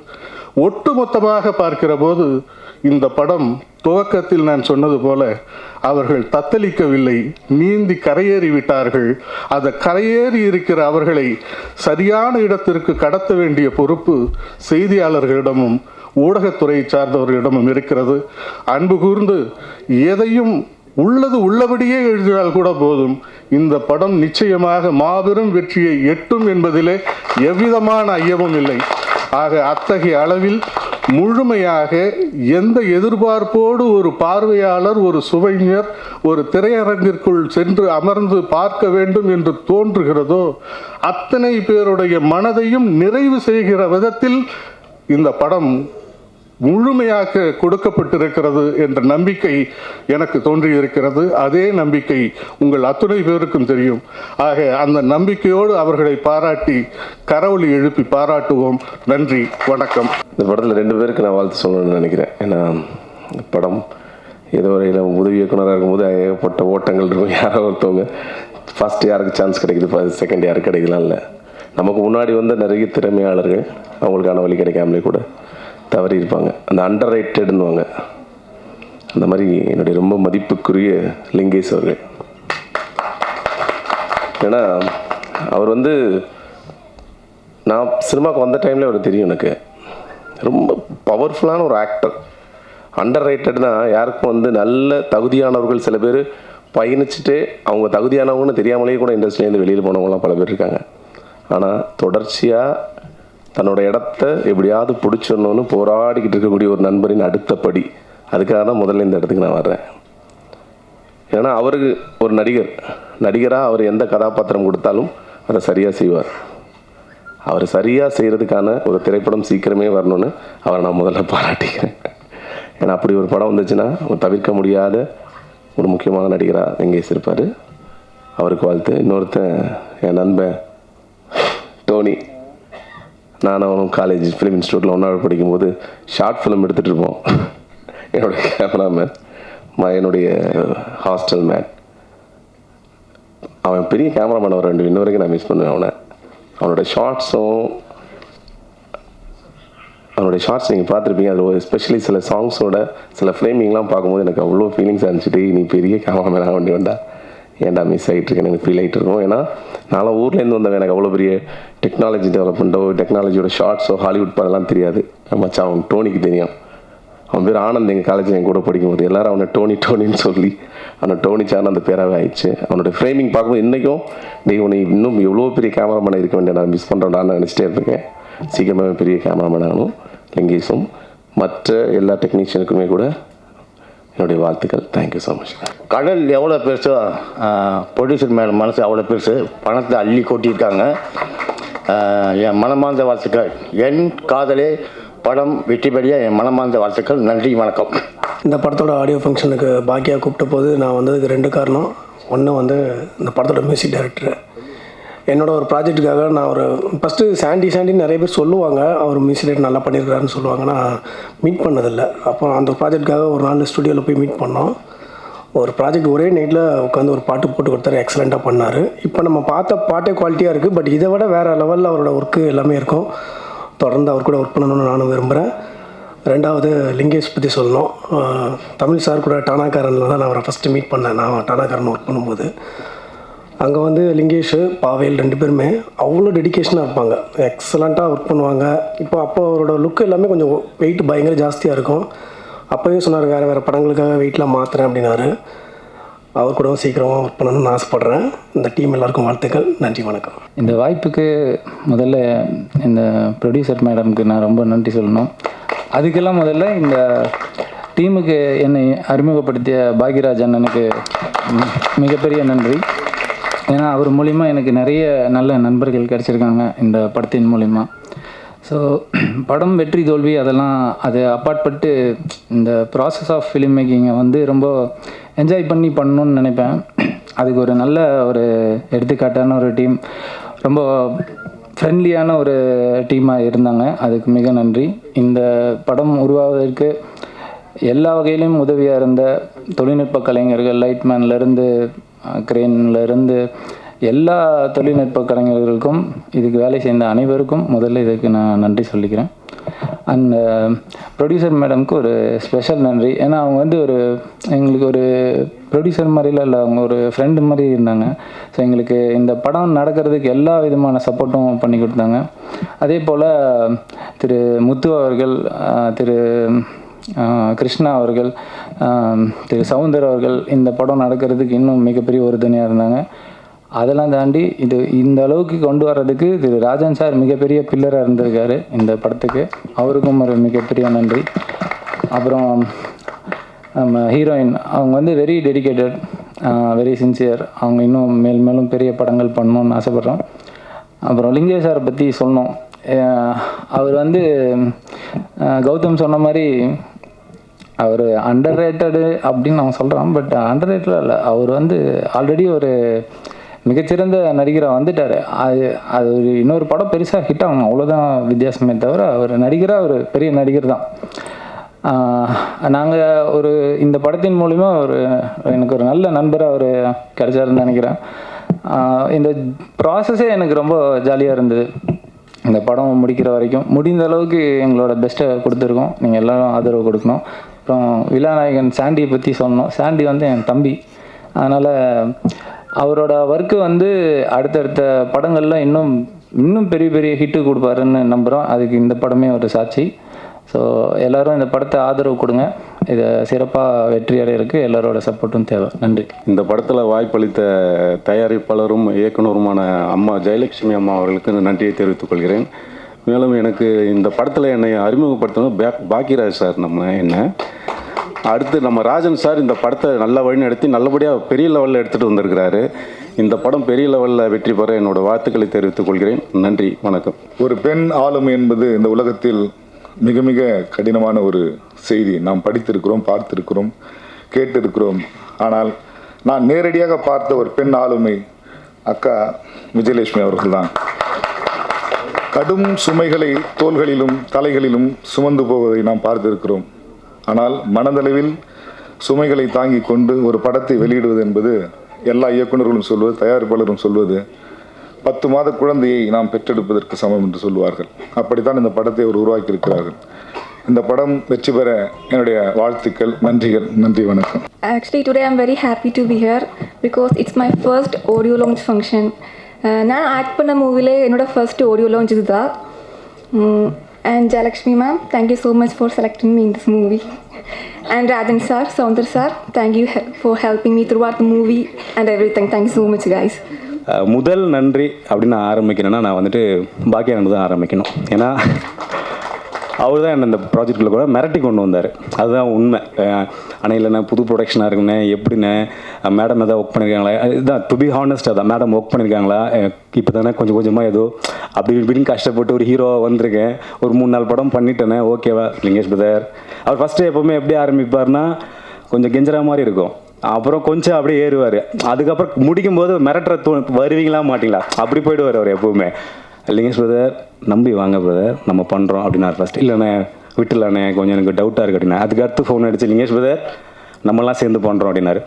ஒட்டுமொத்தமாக பார்க்கிற போது இந்த படம் துவக்கத்தில் நான் சொன்னது போல அவர்கள் தத்தளிக்கவில்லை, நீந்தி கரையேறி விட்டார்கள். அந்த கரையேறி இருக்கிற அவர்களை சரியான இடத்திற்கு கடத்த வேண்டிய பொறுப்பு செய்தியாளர்களிடமும் ஊடகத்துறை சார்ந்தவர்களிடமும் இருக்கிறது. அன்பு கூர்ந்து எதையும் உள்ளது உள்ளபடியே எழுதினால் கூட போதும், இந்த படம் நிச்சயமாக மாபெரும் வெற்றியை எட்டும் என்பதிலே எவ்விதமான ஐயமும் இல்லை. ஆக அத்தகைய அளவில் முழுமையாக எந்த எதிர்பார்ப்போடு ஒரு பார்வையாளர், ஒரு சுவைஞர் ஒரு திரையரங்கிற்குள் சென்று அமர்ந்து பார்க்க வேண்டும் என்று தோன்றுகிறதோ அத்தனை பேருடைய மனதையும் நிறைவு செய்கிற விதத்தில் இந்த படம் முழுமையாக கொடுக்கப்பட்டிருக்கிறது என்ற நம்பிக்கை எனக்கு தோன்றியிருக்கிறது. அதே நம்பிக்கை உங்கள் அத்துணை பேருக்கும் தெரியும். ஆக அந்த நம்பிக்கையோடு அவர்களை பாராட்டி கரவொலி எழுப்பி பாராட்டுவோம். நன்றி, வணக்கம். இந்த படத்தில் 2 பேருக்கு நான் வாழ்த்து சொல்லணும்னு நினைக்கிறேன். ஏன்னா இந்த படம் ஏதோ வரையில் உதவி இயக்குனராக இருக்கும்போது ஏகப்பட்ட ஓட்டங்கள் இருக்கும். யாரோ ஒருத்தவங்க ஃபர்ஸ்ட் யாருக்கு சான்ஸ் கிடைக்குது, செகண்ட் யாருக்கு கிடைக்கலாம் இல்லை. நமக்கு முன்னாடி வந்த நிறைய திறமையாளர்கள் அவங்களுக்கான வழி கிடைக்காமலே கூட தவறி இருப்பாங்க. அந்த அண்டர் ரைட்டடுன்னுவாங்க. அந்த மாதிரி என்னுடைய ரொம்ப மதிப்புக்குரிய லிங்கேஷ் அவர்கள். ஏன்னா அவர் நான் சினிமாவுக்கு வந்த டைமில் அவர் தெரியும் எனக்கு. ரொம்ப பவர்ஃபுல்லான ஒரு ஆக்டர். அண்டர் ரைட்டட்னா யாருக்கும் நல்ல தகுதியானவர்கள் சில பேர் பயணிச்சுட்டு அவங்க தகுதியானவங்கன்னு தெரியாமலேயே கூட இண்டஸ்ட்ரியிலேருந்து வெளியில் போனவங்களாம் பல பேர் இருக்காங்க. ஆனால் தொடர்ச்சியாக தன்னோட இடத்த எப்படியாவது பிடிச்சிடணும்னு போராடிக்கிட்டு இருக்கக்கூடிய ஒரு நண்பரின் அடுத்த படி. அதுக்காக தான் முதல்ல இந்த இடத்துக்கு நான் வர்றேன். ஏன்னா அவருக்கு ஒரு நடிகராக அவர் எந்த கதாபாத்திரம் கொடுத்தாலும் அதை சரியாக செய்வார். அவர் சரியாக செய்கிறதுக்கான ஒரு திரைப்படம் சீக்கிரமே வரணும்னு அவரை நான் முதல்ல பாராட்டிக்கிறேன். ஏன்னா அப்படி ஒரு படம் வந்துச்சுன்னா தவிர்க்க முடியாத ஒரு முக்கியமான நடிகராக லிங்கேஷ் இருப்பார். அவருக்கு வாழ்த்து. இன்னொருத்தன் என் நண்பன் டோனி. நான் அவனும் காலேஜ் ஃபிலிம் இன்ஸ்டியூட்டில் ஒன்றாவது படிக்கும்போது ஷார்ட் ஃபிலிம் எடுத்துகிட்டு இருப்போம். என்னுடைய கேமராமேன், என்னுடைய ஹாஸ்டல் மேன். அவன் பெரிய கேமராமேன். அவர் இன்ன வரைக்கும் நான் மிஸ் பண்ணுவேன் அவனோட ஷார்ட்ஸ் நீங்கள் பார்த்துருப்பீங்க. அதில் எஸ்பெஷலி சில சாங்ஸோட சில ஃப்ரேமிங்லாம் பார்க்கும்போது எனக்கு அவ்வளோ ஃபீலிங்ஸ் இருந்துச்சுட்டு, நீ பெரிய கேமராமேன் ஆக வேண்டி ஏன்டா மிஸ் ஆகிட்டு இருக்கேன் எனக்கு ஃபீல் ஆகிட்டு இருக்கும். ஏன்னா நான் ஊர்லேருந்து வந்தவன். எனக்கு அவ்வளோ பெரிய டெக்னாலஜி டெவலப்மெண்ட்டோ டெக்னாலஜியோட ஷார்ட்ஸோ ஹாலிவுட் படம்லாம் தெரியாது. மச்சான் அவன் டோனிக்கு தெரியும். அவன் பேர் ஆனந்த். எங்கள் காலேஜில் என் கூட படிக்கும்போது எல்லோரும் அவனை டோனின்னு சொல்லி அவனை டோனி சார்னு அந்த பேராகவே ஆயிடுச்சு. அவனோட ஃப்ரேமிங் பார்க்கும்போது இன்றைக்கும் உன்னை இன்னும் எவ்வளோ பெரிய கேமராமேன் இருக்க வேண்டிய நான் மிஸ் பண்ணுறேன்டான்னு நினச்சிட்டே இருக்கேன். சீக்கிரமாகவே பெரிய கேமராமேன் ஆகணும். லிங்கேஷும் மற்ற எல்லா டெக்னீஷியனுக்குமே கூட என்னுடைய வாழ்த்துக்கள். Thank you so much. கடல் எவ்வளோ பெருசோ ப்ரொடியூசர் மேலே மனசு அவ்வளோ பெருசு. பணத்தை அள்ளி கொட்டியிருக்காங்க. என் மனமார்ந்த வாழ்த்துக்கள். என் காதலே படம் வெற்றிபடியாக என் மனமார்ந்த வாழ்த்துக்கள். நன்றி, வணக்கம். இந்த படத்தோட ஆடியோ ஃபங்க்ஷனுக்கு பாக்கியா கூப்பிட்ட போது நான் வந்ததுக்கு 2 காரணம். ஒன்று இந்த படத்தோட மியூசிக் டைரக்டர். என்னோட ஒரு ப்ராஜெக்ட்டுக்காக நான் ஒரு ஃபஸ்ட்டு சாண்டின்னு நிறைய பேர் சொல்லுவாங்க, அவர் மியூசிக் டைரக்டர் நல்லா பண்ணியிருக்காருன்னு சொல்லுவாங்க. நான் மீட் பண்ணதில்லை. அப்போ அந்த ப்ராஜெக்ட்டுக்காக ஒரு நாள் ஸ்டுடியோவில் போய் மீட் பண்ணோம். ஒரு ப்ராஜெக்ட் ஒரே நைட்டில் உட்காந்து ஒரு பாட்டு போட்டு கொடுத்தாரு. எக்ஸலண்ட்டாக பண்ணார். இப்போ நம்ம பார்த்த பாட்டே குவாலிட்டியாக இருக்குது. பட் இதை விட வேறு லெவலில் அவரோட ஒர்க்கு எல்லாமே இருக்கும். தொடர்ந்து அவர் கூட ஒர்க் பண்ணணும்னு நானும் விரும்புகிறேன். 2வது லிங்கேஷ் பற்றி சொல்லணும். தமிழ் சார் கூட டானாக்காரனில் தான் நான் அவரை ஃபஸ்ட்டு மீட் பண்ணேன். நான் டானாக்காரன் ஒர்க் பண்ணும்போது அங்கே லிங்கேஷ், பாவேல் 2 பேருமே அவ்வளோ டெடிக்கேஷனாக இருப்பாங்க. எக்ஸலண்ட்டாக ஒர்க் பண்ணுவாங்க. அப்போ அவரோட லுக்கு எல்லாமே கொஞ்சம் வெயிட் பயங்கர ஜாஸ்தியாக இருக்கும். அப்போவே சொன்னார் வேறு படங்களுக்காக வெயிட்லாம் மாற்றுறேன் அப்படின்னாரு. அவர் கூட சீக்கிரமாக ஒர்க் பண்ணணும்னு ஆசைப்பட்றேன். இந்த டீம் எல்லாருக்கும் வாழ்த்துக்கள். நன்றி, வணக்கம். இந்த வாய்ப்புக்கு முதல்ல இந்த ப்ரொடியூசர் மேடம்க்கு நான் ரொம்ப நன்றி சொல்லணும். அதுக்கெல்லாம் முதல்ல இந்த டீமுக்கு என்னை அறிமுகப்படுத்திய பாக்யராஜ் அண்ணனுக்கு மிகப்பெரிய நன்றி. ஏன்னா அவர் மூலிமா எனக்கு நிறைய நல்ல நண்பர்கள் கிடச்சிருக்காங்க இந்த படத்தின் மூலிமா. ஸோ படம் வெற்றி தோல்வி அதெல்லாம் அது அப்பாற்பட்டு இந்த ப்ராசஸ் ஆஃப் ஃபிலிம் மேக்கிங்கை ரொம்ப என்ஜாய் பண்ணி பண்ணணுன்னு நினைப்பேன். அதுக்கு ஒரு நல்ல ஒரு எடுத்துக்காட்டான ஒரு டீம், ரொம்ப ஃப்ரெண்ட்லியான ஒரு டீமாக இருந்தாங்க. அதுக்கு மிக நன்றி. இந்த படம் உருவாவதற்கு எல்லா வகையிலும் உதவியாக இருந்த தொழில்நுட்ப கலைஞர்கள், லைட்மேன்லேருந்து கிரேன்லேருந்து எல்லா தொழில்நுட்ப கலைஞர்களுக்கும், இதுக்கு வேலை செய்த அனைவருக்கும் முதல்ல இதுக்கு நான் நன்றி சொல்லிக்கிறேன். அண்ட் ப்ரொடியூசர் மேடம்க்கு ஒரு ஸ்பெஷல் நன்றி. ஏன்னா அவங்க வந்து எங்களுக்கு ஒரு ப்ரொடியூசர் மாதிரிலாம் இல்லை, அவங்க ஒரு ஃப்ரெண்டு மாதிரி இருந்தாங்க. ஸோ எங்களுக்கு இந்த படம் நடக்கிறதுக்கு எல்லா விதமான சப்போர்ட்டும் பண்ணி கொடுத்தாங்க. அதே போல் திரு முத்து அவர்கள், திரு கிருஷ்ணா அவர்கள், திரு சவுந்தர் அவர்கள் இந்த படம் நடக்கிறதுக்கு இன்னும் மிகப்பெரிய உறுதுணையாக இருந்தாங்க. அதெல்லாம் தாண்டி இந்த அளவுக்கு கொண்டு வர்றதுக்கு திரு ராஜன் சார் மிகப்பெரிய பில்லராக இருந்திருக்காரு இந்த படத்துக்கு. அவருக்கும் ஒரு மிகப்பெரிய நன்றி. அப்புறம் நம்ம ஹீரோயின், அவங்க வந்து வெரி டெடிக்கேட்டட், வெரி சின்சியர். அவங்க இன்னும் மேலும் பெரிய படங்கள் பண்ணணும்னு ஆசைப்பட்றோம். அப்புறம் லிங்கேஷ் சாரை பற்றி சொன்னோம். அவர் வந்து கௌதம் சொன்ன மாதிரி அவர் அண்டர் ரேட்டடு அப்படின்னு அவன் சொல்கிறான். பட் அண்டர் ரேட்டடாக இல்லை, அவர் வந்து ஆல்ரெடி ஒரு மிகச்சிறந்த நடிகராக வந்துட்டார். அது ஒரு இன்னொரு படம் பெருசாக ஹிட் ஆகணும், அவ்வளோதான் வித்தியாசமே தவிர அவர் நடிகராக ஒரு பெரிய நடிகர் தான். நாங்கள் இந்த படத்தின் மூலிமா எனக்கு ஒரு நல்ல நண்பராக அவர் கிடைச்சாருன்னு நினைக்கிறேன். இந்த ப்ராசஸே எனக்கு ரொம்ப ஜாலியாக இருந்தது. இந்த படம் முடிக்கிற வரைக்கும் முடிந்த அளவுக்கு எங்களோட பெஸ்ட்டை கொடுத்துருக்கோம். நீங்கள் எல்லோரும் ஆதரவு கொடுக்கணும். அப்புறம் விழாநாயகன் சாண்டியை பற்றி சொன்னோம். சாண்டி வந்து என் தம்பி. அதனால் அவரோட ஒர்க்கு வந்து அடுத்தடுத்த படங்களில் இன்னும் பெரிய பெரிய ஹிட்டு கொடுப்பாருன்னு நம்புகிறோம். அதுக்கு இந்த படமே ஒரு சாட்சி. ஸோ எல்லோரும் இந்த படத்தை ஆதரவு கொடுங்க. இதை சிறப்பாக வெற்றியடைகிறதுக்கு எல்லாரோட சப்போர்ட்டும் தேவை. நன்றி. இந்த படத்தில் வாய்ப்பளித்த தயாரிப்பாளரும் இயக்குனருமான அம்மா ஜெயலட்சுமி அம்மா அவர்களுக்கு நன்றியை தெரிவித்துக் கொள்கிறேன். மேலும் எனக்கு இந்த படத்தில் என்னை அறிமுகப்படுத்தினது பாக்கியராஜ் சார் அடுத்து நம்ம ராஜன் சார் இந்த படத்தை நல்ல வழி நடத்தி நல்லபடியாக பெரிய லெவலில் எடுத்துகிட்டு வந்திருக்கிறாரு. இந்த படம் பெரிய லெவலில் வெற்றி பெற என்னோடய வாழ்த்துக்களை தெரிவித்துக் கொள்கிறேன். நன்றி, வணக்கம். ஒரு பெண் ஆளுமை என்பது இந்த உலகத்தில் மிக மிக கடினமான ஒரு செய்தி. நாம் படித்திருக்கிறோம், பார்த்திருக்கிறோம், கேட்டிருக்கிறோம். ஆனால் நான் நேரடியாக பார்த்த ஒரு பெண் ஆளுமை அக்கா விஜயலட்சுமி அவர்கள் தான். கடும் சுமைகளை தோள்களிலும் தலைகளிலும் சுமந்து போவதை நாம் பார்த்திருக்கிறோம். ஆனால் மனதளவில் சுமைகளை தாங்கி கொண்டு ஒரு படத்தை வெளியிடுவது என்பது எல்லா இயக்குநர்களும் சொல்வது, தயாரிப்பாளரும் சொல்வது 10 மாத குழந்தையை நாம் பெற்றெடுப்பதற்கு சமம் என்று சொல்லுவார்கள். அப்படித்தான் இந்த படத்தை அவர் உருவாக்கியிருக்கிறார்கள். இந்த படம் வெற்றி பெற என்னுடைய வாழ்த்துக்கள், நன்றிகள். நன்றி, வணக்கம். Actually today I'm very happy to be here because it's my first audio launch function. நான் ஆக்ட் பண்ண மூவிலே என்னோட ஃபர்ஸ்ட் ஆடியோ லான்ச் இதுதான். And Jayalakshmi ma'am, thank you so much for selecting me in this movie. And Rajan sir, Saundar sir, thank you for helping me throughout the movie and everything. Thank you so much guys. முதல் நன்றி அப்படின்னு நான் ஆரம்பிக்கணும்னா நான் வந்துட்டு பாக்கியானந்து தான் ஆரம்பிக்கணும். ஏன்னா அவர் தான் என்ன இந்த ப்ராஜெக்டில் கூட மிரட்டி கொண்டு வந்தார். அதுதான் உண்மை. ஆனால் இல்லைண்ணே புது ப்ரொடக்ஷனாக இருக்குண்ணே, எப்படிண்ணே மேடம் எதாவது ஒர்க் பண்ணியிருக்காங்களா, இதுதான் டு பி ஹானஸ்ட். அதான் மேடம் ஒர்க் பண்ணியிருக்காங்களா, இப்போ தானே கொஞ்சம் கொஞ்சமாக ஏதோ அப்படி இப்படின்னு கஷ்டப்பட்டு ஒரு ஹீரோவாக வந்திருக்கேன், ஒரு 3-4 படம் பண்ணிட்டேனே, ஓகேவா லிங்கேஷ் பிரதர். அவர் ஃபஸ்ட்டு எப்போவுமே எப்படி ஆரம்பிப்பார்னா கொஞ்சம் கெஞ்சரா மாதிரி இருக்கும், அப்புறம் கொஞ்சம் அப்படியே ஏறுவார், அதுக்கப்புறம் முடிக்கும் போது மிரட்டுற வருவீங்களா மாட்டிங்களா அப்படி போயிடுவார் அவர் எப்போவுமே. லிங்கேஷ் பிரதர் நம்பி வாங்க பிரதர், நம்ம பண்ணுறோம் அப்படின்னாரு ஃபஸ்ட். இல்லைண்ணே விட்டுலாண்ணே கொஞ்சம் எனக்கு டவுட்டாக இருக்குது அப்படின்னா, அதுக்கு அடுத்து ஃபோன் அடிச்சு லிங்கேஷ் பிரதர் நம்மளாம் சேர்ந்து பண்ணுறோம் அப்படின்னாரு.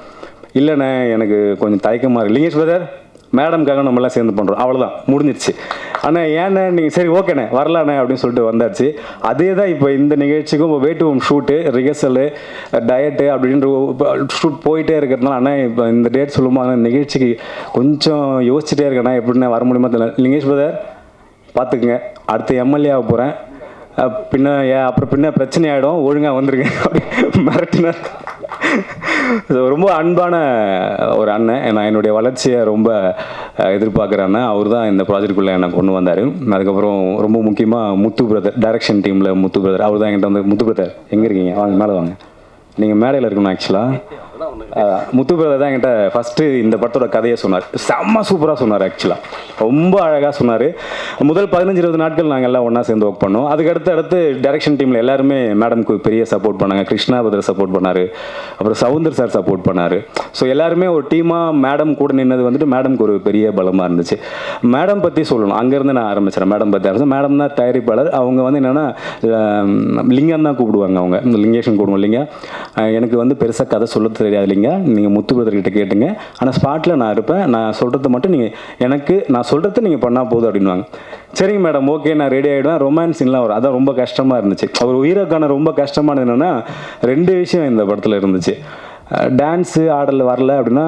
இல்லைண்ணே எனக்கு கொஞ்சம் தயக்கமாக இருக்குது லிங்கேஷ் பிரதர், மேடம்காக நம்மளாம் சேர்ந்து பண்ணுறோம், அவ்வளோதான் முடிஞ்சிருச்சு. ஆனால் ஏண்ணே நீங்கள் சரி ஓகேண்ணே வரலாண்ணே அப்படின்னு சொல்லிட்டு வந்தாச்சு. அதே தான் இப்போ இந்த நிகழ்ச்சிக்கும் way to home shoot, rehearsal, diet அப்படின்ற ஷூட் போயிட்டே இருக்கிறதுனால ஆனால் இப்போ இந்த டேட் சொல்லும்போது அந்த நிகழ்ச்சிக்கு கொஞ்சம் யோசிச்சுட்டே இருக்கேண்ணா எப்படின்னா வர முடியுமா தெரியல. லிங்கேஷ் பிரதர் பார்த்துக்குங்க, அடுத்து எம்எல்ஏ ஆக போகிறேன், அப்புறம் பிரச்சனை ஆகிடும், ஒழுங்காக வந்துருக்கேன் அப்படி மிரட்டினார். ரொம்ப அன்பான ஒரு அண்ணன், நான் என்னுடைய வளர்ச்சியை ரொம்ப எதிர்பார்க்குற அண்ணன். அவர் தான் இந்த ப்ராஜெக்டுக்குள்ளே என்னை கொண்டு வந்தார். அதுக்கப்புறம் ரொம்ப முக்கியமாக முத்து பிரதர், டைரக்ஷன் டீமில் முத்து பிரதர், அவர் தான் என்கிட்ட வந்து முத்து பிரதர் எங்கே இருக்கீங்க வாங்க மேலே வாங்க, நீங்கள் மேடையில் இருக்கணும் ஆக்சுவலாக முத்து பிரதர் தான் என்கிட்ட ஃபஸ்ட்டு இந்த படத்தோட கதையை சொன்னார். செம்ம சூப்பராக சொன்னார். ஆக்சுவலாக ரொம்ப அழகாக சொன்னார். முதல் 15-20 நாட்கள் நாங்கள் எல்லாம் ஒன்றா சேர்ந்து ஒர்க் பண்ணோம். அதுக்கடுத்து டைரக்ஷன் டீமில் எல்லாருமே மேடம்க்கு பெரிய சப்போர்ட் பண்ணாங்க. கிருஷ்ணா பத்ர சப்போர்ட் பண்ணார், அப்புறம் சவுந்தர் சார் சப்போர்ட் பண்ணார். ஸோ எல்லாருமே ஒரு டீமாக மேடம் கூட நின்னது வந்துட்டு மேடம்க்கு ஒரு பெரிய பலமாக இருந்துச்சு. மேடம் பற்றி சொல்லணும், அங்கேருந்து நான் ஆரம்பித்தேன். மேடம் பற்றி ஆரம்பிச்சேன். மேடம் தான் தயாரிப்பாளர். அவங்க வந்து என்னென்னா லிங்கம் தான் கூப்பிடுவாங்க. அவங்க இந்த லிங்கேஷன் கூப்பிடுவோம். லிங்கம் எனக்கு வந்து பெருசாக கதை சொல்ல தெரியாது இல்லைங்க, நீங்கள் முத்து பிரதர்கிட்ட கேட்டுங்க, ஆனால் ஸ்பாட்டில் நான் இருப்பேன், நான் சொல்கிறத மட்டும் நீங்கள் எனக்கு நான் சொல்கிறத நீங்கள் பண்ணால் போதும் அப்படின்வாங்க. சரிங்க மேடம், ஓகே நான் ரெடி ஆகிடுவேன். ரொமான்ஸ் சீன்லாம் வரும், அதான் ரொம்ப கஷ்டமாக இருந்துச்சு. அவர் ஹீரோக்கான ரொம்ப கஷ்டமானது என்னென்னா 2 விஷயம் இந்த படத்தில் இருந்துச்சு. டான்ஸு ஆடல் வரல அப்படின்னா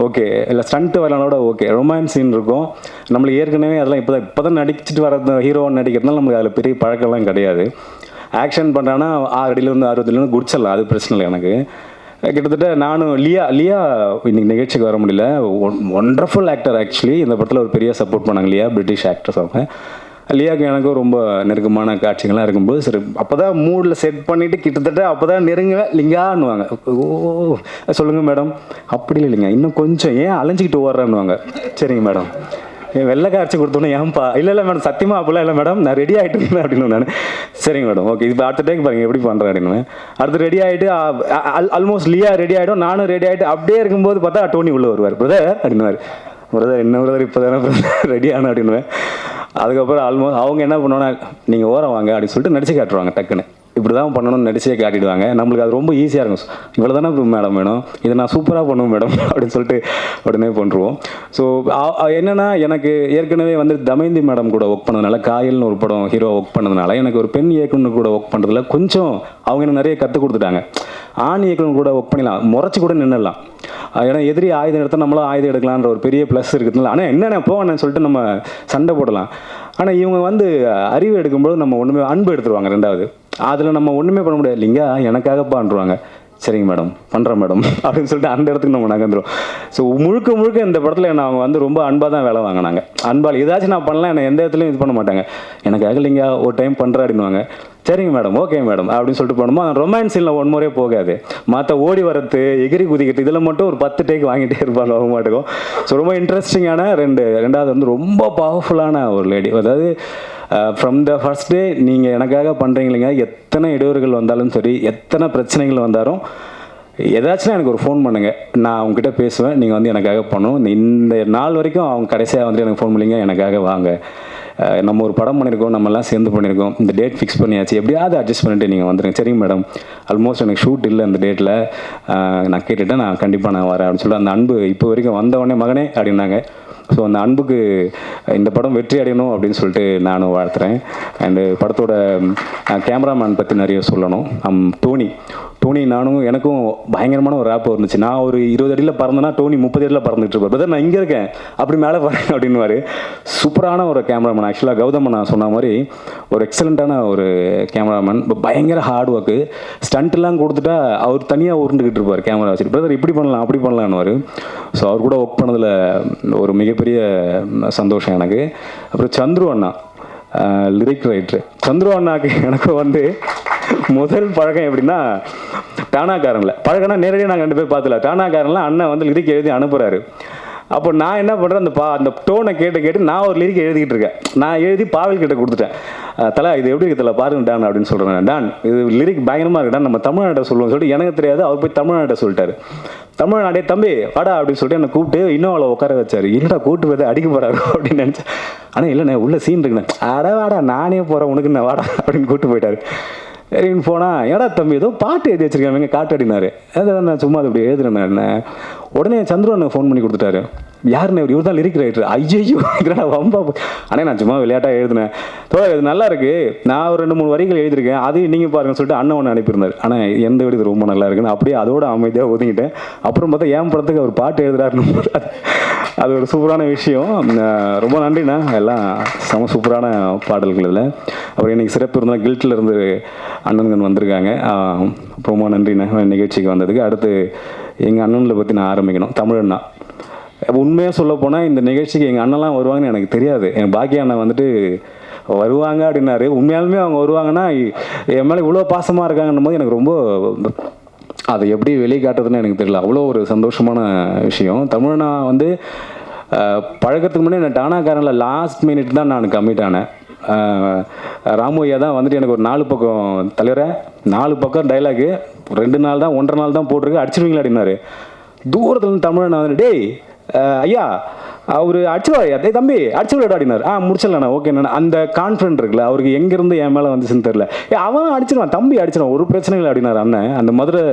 ஓகே, இல்லை ஸ்டண்ட்டு வரலனோட ஓகே. ரொமான்ஸ் சீன் இருக்கும். நம்மளுக்கு ஏற்கனவே அதெல்லாம் இப்போ தான் நடிச்சுட்டு வர ஹீரோன்னு நடிக்கிறதுனால நம்மளுக்கு அதில் பெரிய பழக்கம்லாம் கிடையாது. ஆக்ஷன் பண்ணுறான்னா 6 அடியிலேருந்து 60 அடியிலேருந்து குடிச்சிடலாம், அது பிரச்சனை இல்லை எனக்கு. கிட்டத்தட்ட நானும் லியா இன்னைக்கு நிகழ்ச்சிக்கு வர முடியல. Wonderful actor actually. இந்த படத்தில் ஒரு பெரிய சப்போர்ட் பண்ணாங்க. லியா பிரிட்டிஷ் ஆக்ட்ரஸ். அவங்க லியாவுக்கு எனக்கும் ரொம்ப நெருக்கமான காட்சிகள்லாம் இருக்கும்போது சரி அப்போ தான் மூடில் செட் பண்ணிவிட்டு கிட்டத்தட்ட அப்போ தான் நெருங்குவேன். லிங்கான்னுவாங்க. ஓ சொல்லுங்கள் மேடம். அப்படி இல்லைங்க, இன்னும் கொஞ்சம் ஏன் அலைஞ்சிக்கிட்டு ஓடுறான்னுவாங்க. சரிங்க மேடம். வெள்ளை காய்ச்சி கொடுத்தோன்னே ஏன்பா இல்லை மேடம் சத்தியமாக அப்படிலாம் இல்லை மேடம், நான் ரெடி ஆகிட்டு இருந்தேன் அப்படின்னு நான். சரிங்க மேடம் ஓகே, இப்போ அடுத்த டேக் பாருங்கள் எப்படி பண்ணுறேன் அப்படின்னு. அடுத்து ரெடி ஆகிட்டு ஆல்மோஸ்ட் லியா ரெடி ஆகிடும், நானும் ரெடி ஆகிட்டு அப்படியே இருக்கும்போது பார்த்தா டோனி உள்ளே வருவார். பிரதர் அப்படின்னுவார். பிரதர் என்ன பிரதர் இப்போ தானே ரெடி ஆனேன் அப்படின்னுவேன். அதுக்கப்புறம் ஆல்மோஸ்ட் அவங்க என்ன பண்ணுவாங்கன்னா நீங்கள் ஓரம் வாங்க அப்படின்னு சொல்லிட்டு நடிச்சு காட்டுருவாங்க. டக்குன்னு இப்படி தான் பண்ணணும்னு நடிச்சே காட்டிடுவாங்க. நம்மளுக்கு அது ரொம்ப ஈஸியாக இருக்கும். இவ்வளோ தானே மேடம் வேணும், இதை நான் சூப்பராக பண்ணுவேன் மேடம் அப்படின்னு சொல்லிட்டு உடனே பண்ணுருவோம். ஸோ என்னென்னா எனக்கு ஏற்கனவே வந்து தமயந்தி மேடம் கூட ஒர்க் பண்ணதுனால, காயல்னு ஒரு படம் ஹீரோ ஒர்க் பண்ணதுனால எனக்கு ஒரு பெண் இயக்குனர் கூட ஒர்க் பண்ணுறதுல கொஞ்சம் அவங்க எனக்கு நிறைய கற்றுக் கொடுத்துட்டாங்க. ஆண் இயக்குனர் கூட ஒர்க் பண்ணிடலாம், முறைச்சி கூட நின்றுடலாம். ஏன்னா எதிரி ஆயுதம் எடுத்தால் நம்மளும் ஆயுதம் எடுக்கலான்ற ஒரு பெரிய ப்ளஸ் இருக்குதுங்களா. ஆனால் என்னென்ன போவேன்னு சொல்லிட்டு நம்ம சண்டை போடலாம். ஆனால் இவங்க வந்து அறிவு எடுக்கும்போது நம்ம ஒன்றுமே அன்பு எடுத்துருவாங்க. ரெண்டாவது அதில் நம்ம ஒன்றுமே பண்ண முடியாது. இல்லைங்க எனக்காக பண்ணுறாங்க. சரிங்க மேடம் பண்ணுறேன் மேடம் அப்படின்னு சொல்லிட்டு அந்த இடத்துக்கு நம்ம நகர்ந்துடும். ஸோ முழுக்க இந்த படத்தில் என்ன அவங்க வந்து ரொம்ப அன்பாக தான் வேலை வாங்கினாங்க. அன்பால் ஏதாச்சும் நான் பண்ணலாம், என்னை எந்த இடத்துலையும் இது பண்ண மாட்டாங்க. எனக்காக இல்லைங்க ஒரு டைம் பண்ணுறேன் அப்படின்வாங்க. சரிங்க மேடம் ஓகே மேடம் அப்படின்னு சொல்லிட்டு போனோமோ அந்த ரொமான்ஸ் சீனில் ஒன் முறையே போகாது. மற்ற ஓடி வரத்து எகிரி குதிக்கிட்டு இதில் மட்டும் ஒரு 10 டேக் வாங்கிட்டே இருப்பாங்க அவங்க மாட்டுக்கும். ஸோ ரொம்ப இன்ட்ரெஸ்டிங்கான ரெண்டாவது வந்து ரொம்ப பவர்ஃபுல்லான ஒரு லேடி. அதாவது ஃப்ரம் த ஃபர்ஸ்ட் டே நீங்கள் எனக்காக பண்ணுறீங்களேங்க, எத்தனை இடையூறுகள் வந்தாலும் சரி, எத்தனை பிரச்சனைகள் வந்தாலும் ஏதாச்சும் எனக்கு ஒரு ஃபோன் பண்ணுங்கள், நான் அவங்ககிட்ட பேசுவேன், நீங்கள் வந்து எனக்காக பண்ணணும். இந்த நாள் வரைக்கும் அவங்க கடைசியாக வந்துட்டு எனக்கு ஃபோன் பண்ணிங்க, எனக்காக வாங்க, நம்ம ஒரு படம் பண்ணியிருக்கோம், நம்மலாம் சேர்ந்து பண்ணியிருக்கோம், இந்த டேட் ஃபிக்ஸ் பண்ணியாச்சு, எப்படியாவது அட்ஜஸ்ட் பண்ணிட்டு நீங்கள் வந்துடுங்க. சரிங்க மேடம், ஆல்மோஸ்ட் எனக்கு ஷூட் இல்லை அந்த டேட்டில், நான் கேட்டுவிட்டேன், நான் கண்டிப்பாக நான் வரேன் அப்படின்னு சொல்லிட்டு அந்த அன்பு இப்போ வரைக்கும் வந்தவொடனே மகனே அப்படின்னாங்க. ஸோ அந்த அன்புக்கு இந்த படம் வெற்றி அடையணும் அப்படின்னு சொல்லிட்டு நானும் வாழ்த்துறேன். அண்டு படத்தோட கேமராமேன் பற்றி நிறைய சொல்லணும். டோனி நானும் எனக்கும் பயங்கரமான ஒரு ஆப் இருந்துச்சு. நான் ஒரு 20 அடியில் பறந்தேன்னா டோனி 30 அடியில் பறந்துட்டு இருப்பேன். பிரதர் நான் இங்கே இருக்கேன் அப்படி மேலே பாருங்க அப்படின்னுவார். சூப்பரான ஒரு கேமராமேன். ஆக்சுவலாக கௌதம் நான் சொன்ன மாதிரி ஒரு எக்ஸலண்ட்டான ஒரு கேமராமேன். பயங்கர ஹார்ட் ஒர்க்கு. ஸ்டண்ட்லாம் கொடுத்துட்டா அவர் தனியாக உருண்டுக்கிட்டு இருப்பார் கேமரா வச்சுட்டு. பிரதர் இப்படி பண்ணலாம் அப்படி பண்ணலான்னுவார். ஸோ அவர் கூட ஒர்க் பண்ணதில் ஒரு மிகப்பெரிய சந்தோஷம் எனக்கு. அப்புறம் சந்துரு அண்ணா லிரிக் ரைட்ரு. சந்துரு அண்ணாக்கு எனக்கு வந்து முதல் பழக்கம் எப்படின்னா, டானாக்காரனில் பழக்கம்னா நேரடியாக நாங்கள் 2 பேர் பார்த்துல. டானாக்காரனில் அண்ணன் வந்து லிரிக் எழுதி அனுப்புகிறாரு. அப்போ நான் என்ன பண்ணுறேன், அந்த டோனை கேட்டு நான் ஒரு லிரிக் எழுதிக்கிட்டு இருக்கேன். நான் எழுதி பாவல் கிட்ட கொடுத்துட்டேன். தலை இது எப்படி இருக்குதுல பாருங்க டான் அப்படின்னு சொல்கிறேன். டான் இது லிரிக் பயங்கரமாக இருக்கு டான், நம்ம தமிழ்நாட்டை சொல்லுவோம் சொல்லிட்டு எனக்கு தெரியாது. அவர் போய் தமிழ்நாட்டை சொல்லிட்டாரு. தமிழ்நாடே தம்பி வாடா அப்படின்னு சொல்லிட்டு என்னை கூப்பிட்டு இன்னோவில் உட்கார வச்சார். என்னடா கூப்பிட்டு போய் அடிக்க போகிறாரு அப்படின்னு நினச்சேன். ஆனால் இல்லைண்ணே உள்ள சீன் இருக்குண்ணே. வாடா நானே போகிறேன் உனக்கு என்ன வாடா அப்படின்னு கூப்பிட்டு போயிட்டார். சரின்னு போனால் ஏடா தம்பி ஏதோ பாட்டு எழுதி வச்சிருக்கேன் காட்டு அப்படின்னாரு. அதான் நான் சும்மா அது அப்படி எழுதுறேன் என்ன. உடனே சந்திரன் ஃபோன் பண்ணி கொடுத்துட்டாரு. யாருன்னு இவர் தான் லிரிக் ரைட்டர். ஐயோ வம்பா. ஆனால் நான் சும்மா விளையாட்டாக எழுதினேன். இது நல்லா இருக்கு, நான் ஒரு 2-3 வரிகள் எழுதியிருக்கேன், அதையும் நீங்கள் பாருங்கன்னு சொல்லிட்டு அண்ணன் ஒன்று அனுப்பியிருந்தார். ஆனால் எந்த விட இது ரொம்ப நல்லா இருக்குன்னு அப்படியே அதோட அமைதியாக ஒதுங்கிட்டேன். அப்புறம் பார்த்தா ஏன் படத்துக்கு அவர் பாட்டு எழுதுறாருன்னு அது ஒரு சூப்பரான விஷயம். ரொம்ப நன்றிண்ணா. எல்லாம் செம சூப்பரான பாடல்கள் இதில். அப்புறம் இன்றைக்கி சிறப்பு இருந்தால் கில்ட்டில் இருந்து அண்ணன்கள் வந்திருக்காங்க. ரொம்ப நன்றிண்ணா நிகழ்ச்சிக்கு வந்ததுக்கு. அடுத்து எங்கள் அண்ணன்களை பற்றி நான் ஆரம்பிக்கணும். தமிழண்ணா உண்மையாக சொல்ல போனால் இந்த நிகழ்ச்சிக்கு எங்கள் அண்ணன்லாம் வருவாங்கன்னு எனக்கு தெரியாது. என் பாக்கிய அண்ணன் வந்துட்டு வருவாங்க அப்படின்னாரு. உண்மையாலுமே அவங்க வருவாங்கன்னா என் மேலே இவ்வளோ பாசமாக இருக்காங்கன்னும் போது எனக்கு ரொம்ப அதை எப்படி வெளிக்காட்டுறதுன்னு எனக்கு தெரியல. அவ்வளோ ஒரு சந்தோஷமான விஷயம். தமிழனா வந்து பழக்கத்துக்கு முன்னாடி நான் டானாக்காரனில் லாஸ்ட் மினிட் தான் நான் கமிட் ஆனேன். ராமு ஐயா தான் வந்துட்டு எனக்கு ஒரு 4 பக்கம் தலைவரை 4 பக்கம் டைலாகு 2 நாள் தான் 1.5 நாள் தான் போட்டிருக்கு, அடிச்சிருவீங்களா அப்படின்னாரு. தூரத்தில் தமிழன் வந்து டேய் ஐயா அவர் அடிச்சுவாயா டே தம்பி அடிச்சு விட அப்படின்னாரு. முடிச்சிடலண்ணா ஓகேண்ணா. அந்த கான்ஃபிடென்ட் இருக்குல்ல அவருக்கு எங்கேருந்து என் மேலே வந்துச்சுன்னு தெரில. அவன் அடிச்சிடுவான் தம்பி அடிச்சிடுவான் ஒரு பிரச்சனை இல்லை அப்படின்னாரு அண்ணன். அந்த மதுரை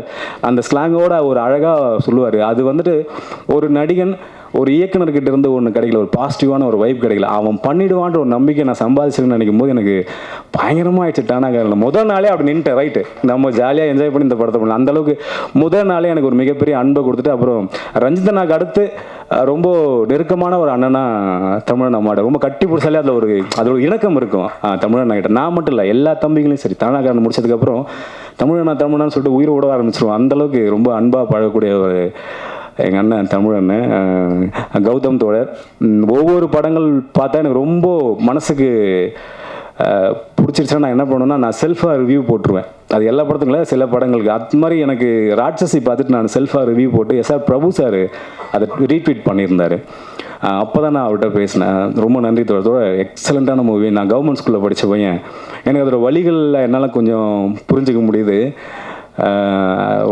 அந்த ஸ்லாங்கோட ஒரு அழகாக சொல்லுவார். அது வந்துட்டு ஒரு நடிகன் ஒரு இயக்குனர்கிட்ட இருந்து ஒன்று கிடைக்கல, ஒரு பாசிட்டிவான ஒரு வைப் கிடைக்கல. அவன் பண்ணிடுவான்ற ஒரு நம்பிக்கை நான் சம்பாதிச்சிருன்னு நினைக்கும் போது எனக்கு பயங்கரமாக ஆயிடுச்சுட்டானா. முதல் நாளே அப்படி நின்றுட்டேன். ரைட்டு நம்ம ஜாலியாக என்ஜாய் பண்ணி இந்த படத்தை பண்ணலாம். அந்தளவுக்கு முதல் நாளே எனக்கு ஒரு மிகப்பெரிய அன்பை கொடுத்துட்டு அப்புறம் ரஞ்சிதனாக்கு அடுத்து ரொம்ப நெருக்கமான ஒரு அண்ணனா தமிழன் அம்மாட்ட ரொம்ப கட்டி பிடிச்சாலே அதில் ஒரு அதோட இணக்கம் இருக்கும் தமிழன் கிட்ட. நான் மட்டும் இல்லை எல்லா தம்பிகளையும் சரி தானாக்காரன் முடிச்சதுக்கப்புறம் தமிழனான்னு சொல்லிட்டு உயிர் ஓட ஆரம்பிச்சிருவோம். அந்தளவுக்கு ரொம்ப அன்பாக பழகக்கூடிய ஒரு எங்கள் அண்ணன் தமிழண்ணன் கௌதம் தோழர். ஒவ்வொரு படங்கள் பார்த்தா எனக்கு ரொம்ப மனசுக்கு பிடிச்சிருச்சுன்னா நான் என்ன பண்ணுவேன்னா நான் செல்ஃபாக ரிவ்யூ போட்டுருவேன். அது எல்லா படத்துக்குள்ள சில படங்களுக்கு அது மாதிரி எனக்கு ராட்சசி பார்த்துட்டு நான் செல்ஃபாக ரிவ்யூ போட்டு எஸ்ஆர் பிரபு சார் அதை ரீட்வீட் பண்ணியிருந்தார். அப்போ தான் நான் அவர்கிட்ட பேசினேன். ரொம்ப நன்றி தோழத்தோட எக்ஸலண்ட்டான மூவி. நான் கவர்மெண்ட் ஸ்கூலில் படித்த பையன், எனக்கு அதோட வழிகளில் என்னால் கொஞ்சம் புரிஞ்சிக்க முடியுது.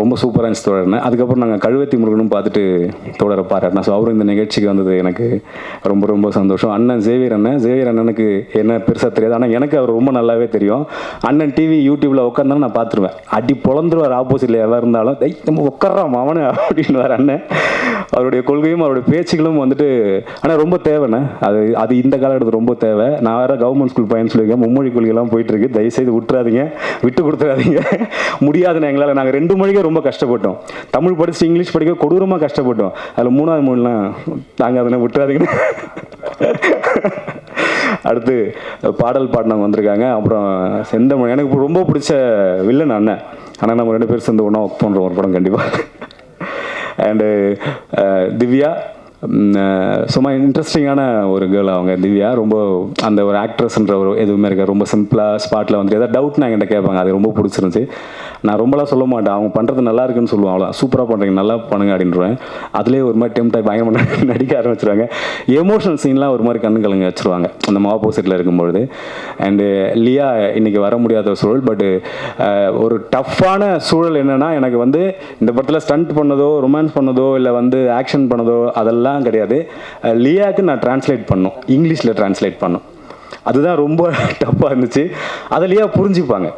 ரொம்ப சூப்பராக இருந்துச்சு தோழர்னு. அதுக்கப்புறம் நாங்கள் கழுவத்தி முருகனும் பார்த்துட்டு தோழரை பாராட்டினேன். ஸோ அவரும் இந்த நிகழ்ச்சிக்கு வந்தது எனக்கு ரொம்ப ரொம்ப சந்தோஷம். அண்ணன் ஜேவியர் அண்ணனுக்கு என்ன பெருசாக தெரியாது, ஆனால் எனக்கு அவர் ரொம்ப நல்லாவே தெரியும். அண்ணன் டிவி யூடியூப்பில் உட்காந்தாலும் நான் பார்த்துருவேன். அடி பொழந்துருவார் ஆப்போசிட்டில் எதாக இருந்தாலும் நம்ம உட்காரான் அவனு அப்படின்வார் அண்ணன். அவருடைய கொள்கையும் அவருடைய பேச்சுகளும் வந்துட்டு ஆனால் ரொம்ப தேவைண்ணே. அது இந்த காலகட்டத்தில் ரொம்ப தேவை. நான் வேறு கவர்மெண்ட் ஸ்கூல் பையன் சொல்லியிருக்கேன். மும்மொழி கொள்கையெல்லாம் போயிட்டுருக்கு. தயவுசெய்து விட்டுறாதீங்க, விட்டு கொடுத்துறாதீங்க. முடியாதுண்ணே எங்களால். நாங்கள் 2 மொழிக்கே ரொம்ப கஷ்டப்பட்டோம். தமிழ் படித்து இங்கிலீஷ் படிக்க கொடூரமாக கஷ்டப்பட்டோம். அதில் 3வது மொழிலாம் நாங்கள் அதனை விட்டுறாதீங்கன்னு. அடுத்து பாடல் பாடினவங்க வந்திருக்காங்க. அப்புறம் செந்தமிழ் எனக்கு ரொம்ப பிடிச்ச வில்லன் அண்ணன். ஆனால் நம்ம 2 பேர் சேர்ந்து ஒன்றா ஒர்க் பண்ணுறோம் ஒரு படம் கண்டிப்பாக. அண்டு திவ்யா சும்மா இன்ட்ரெஸ்டிங்கான ஒரு கேர்ள் அவங்க. திவ்யா ரொம்ப அந்த ஒரு ஆக்ட்ரஸ்ன்ற ஒரு எதுவுமே இருக்க ரொம்ப சிம்பிளாக ஸ்பாட்டில் வந்துட்டு எதாவது டவுட்னா என்கிட்ட கேட்பாங்க. அது ரொம்ப பிடிச்சிருந்துச்சி. நான் ரொம்பலாம் சொல்ல மாட்டேன், அவங்க பண்ணுறது நல்லா இருக்குன்னு சொல்லுவாங்க. அவ்வளோ சூப்பராக பண்ணுறீங்க நல்லா பண்ணுங்க அப்படின்றேன். அதுலேயே ஒரு மாதிரி டெம்ட் ஆகி பயங்கரமாக நடிக்க ஆரம்பிச்சிருவாங்க. எமோஷனல் சீன்லாம் ஒரு மாதிரி கண்ணு கலங்க வச்சுருவாங்க நம்ம ஆப்போசிட்டில் இருக்கும்பொழுது. அண்டு லியா இன்றைக்கி வர முடியாத சூழல். பட்டு ஒரு டஃப்பான சூழல் என்னென்னா எனக்கு வந்து இந்த படத்தில் ஸ்டண்ட் பண்ணதோ ரொமான்ஸ் பண்ணதோ இல்லை வந்து ஆக்ஷன் பண்ணதோ அதெல்லாம் கிடையாது. லியாவுக்கு நான் டிரான்ஸ்லேட் பண்ணோம், இங்கிலீஷில் டிரான்ஸ்லேட் பண்ணோம். அதுதான் ரொம்ப டஃப்பாக இருந்துச்சு. அதை லியா புரிஞ்சுப்பாங்க.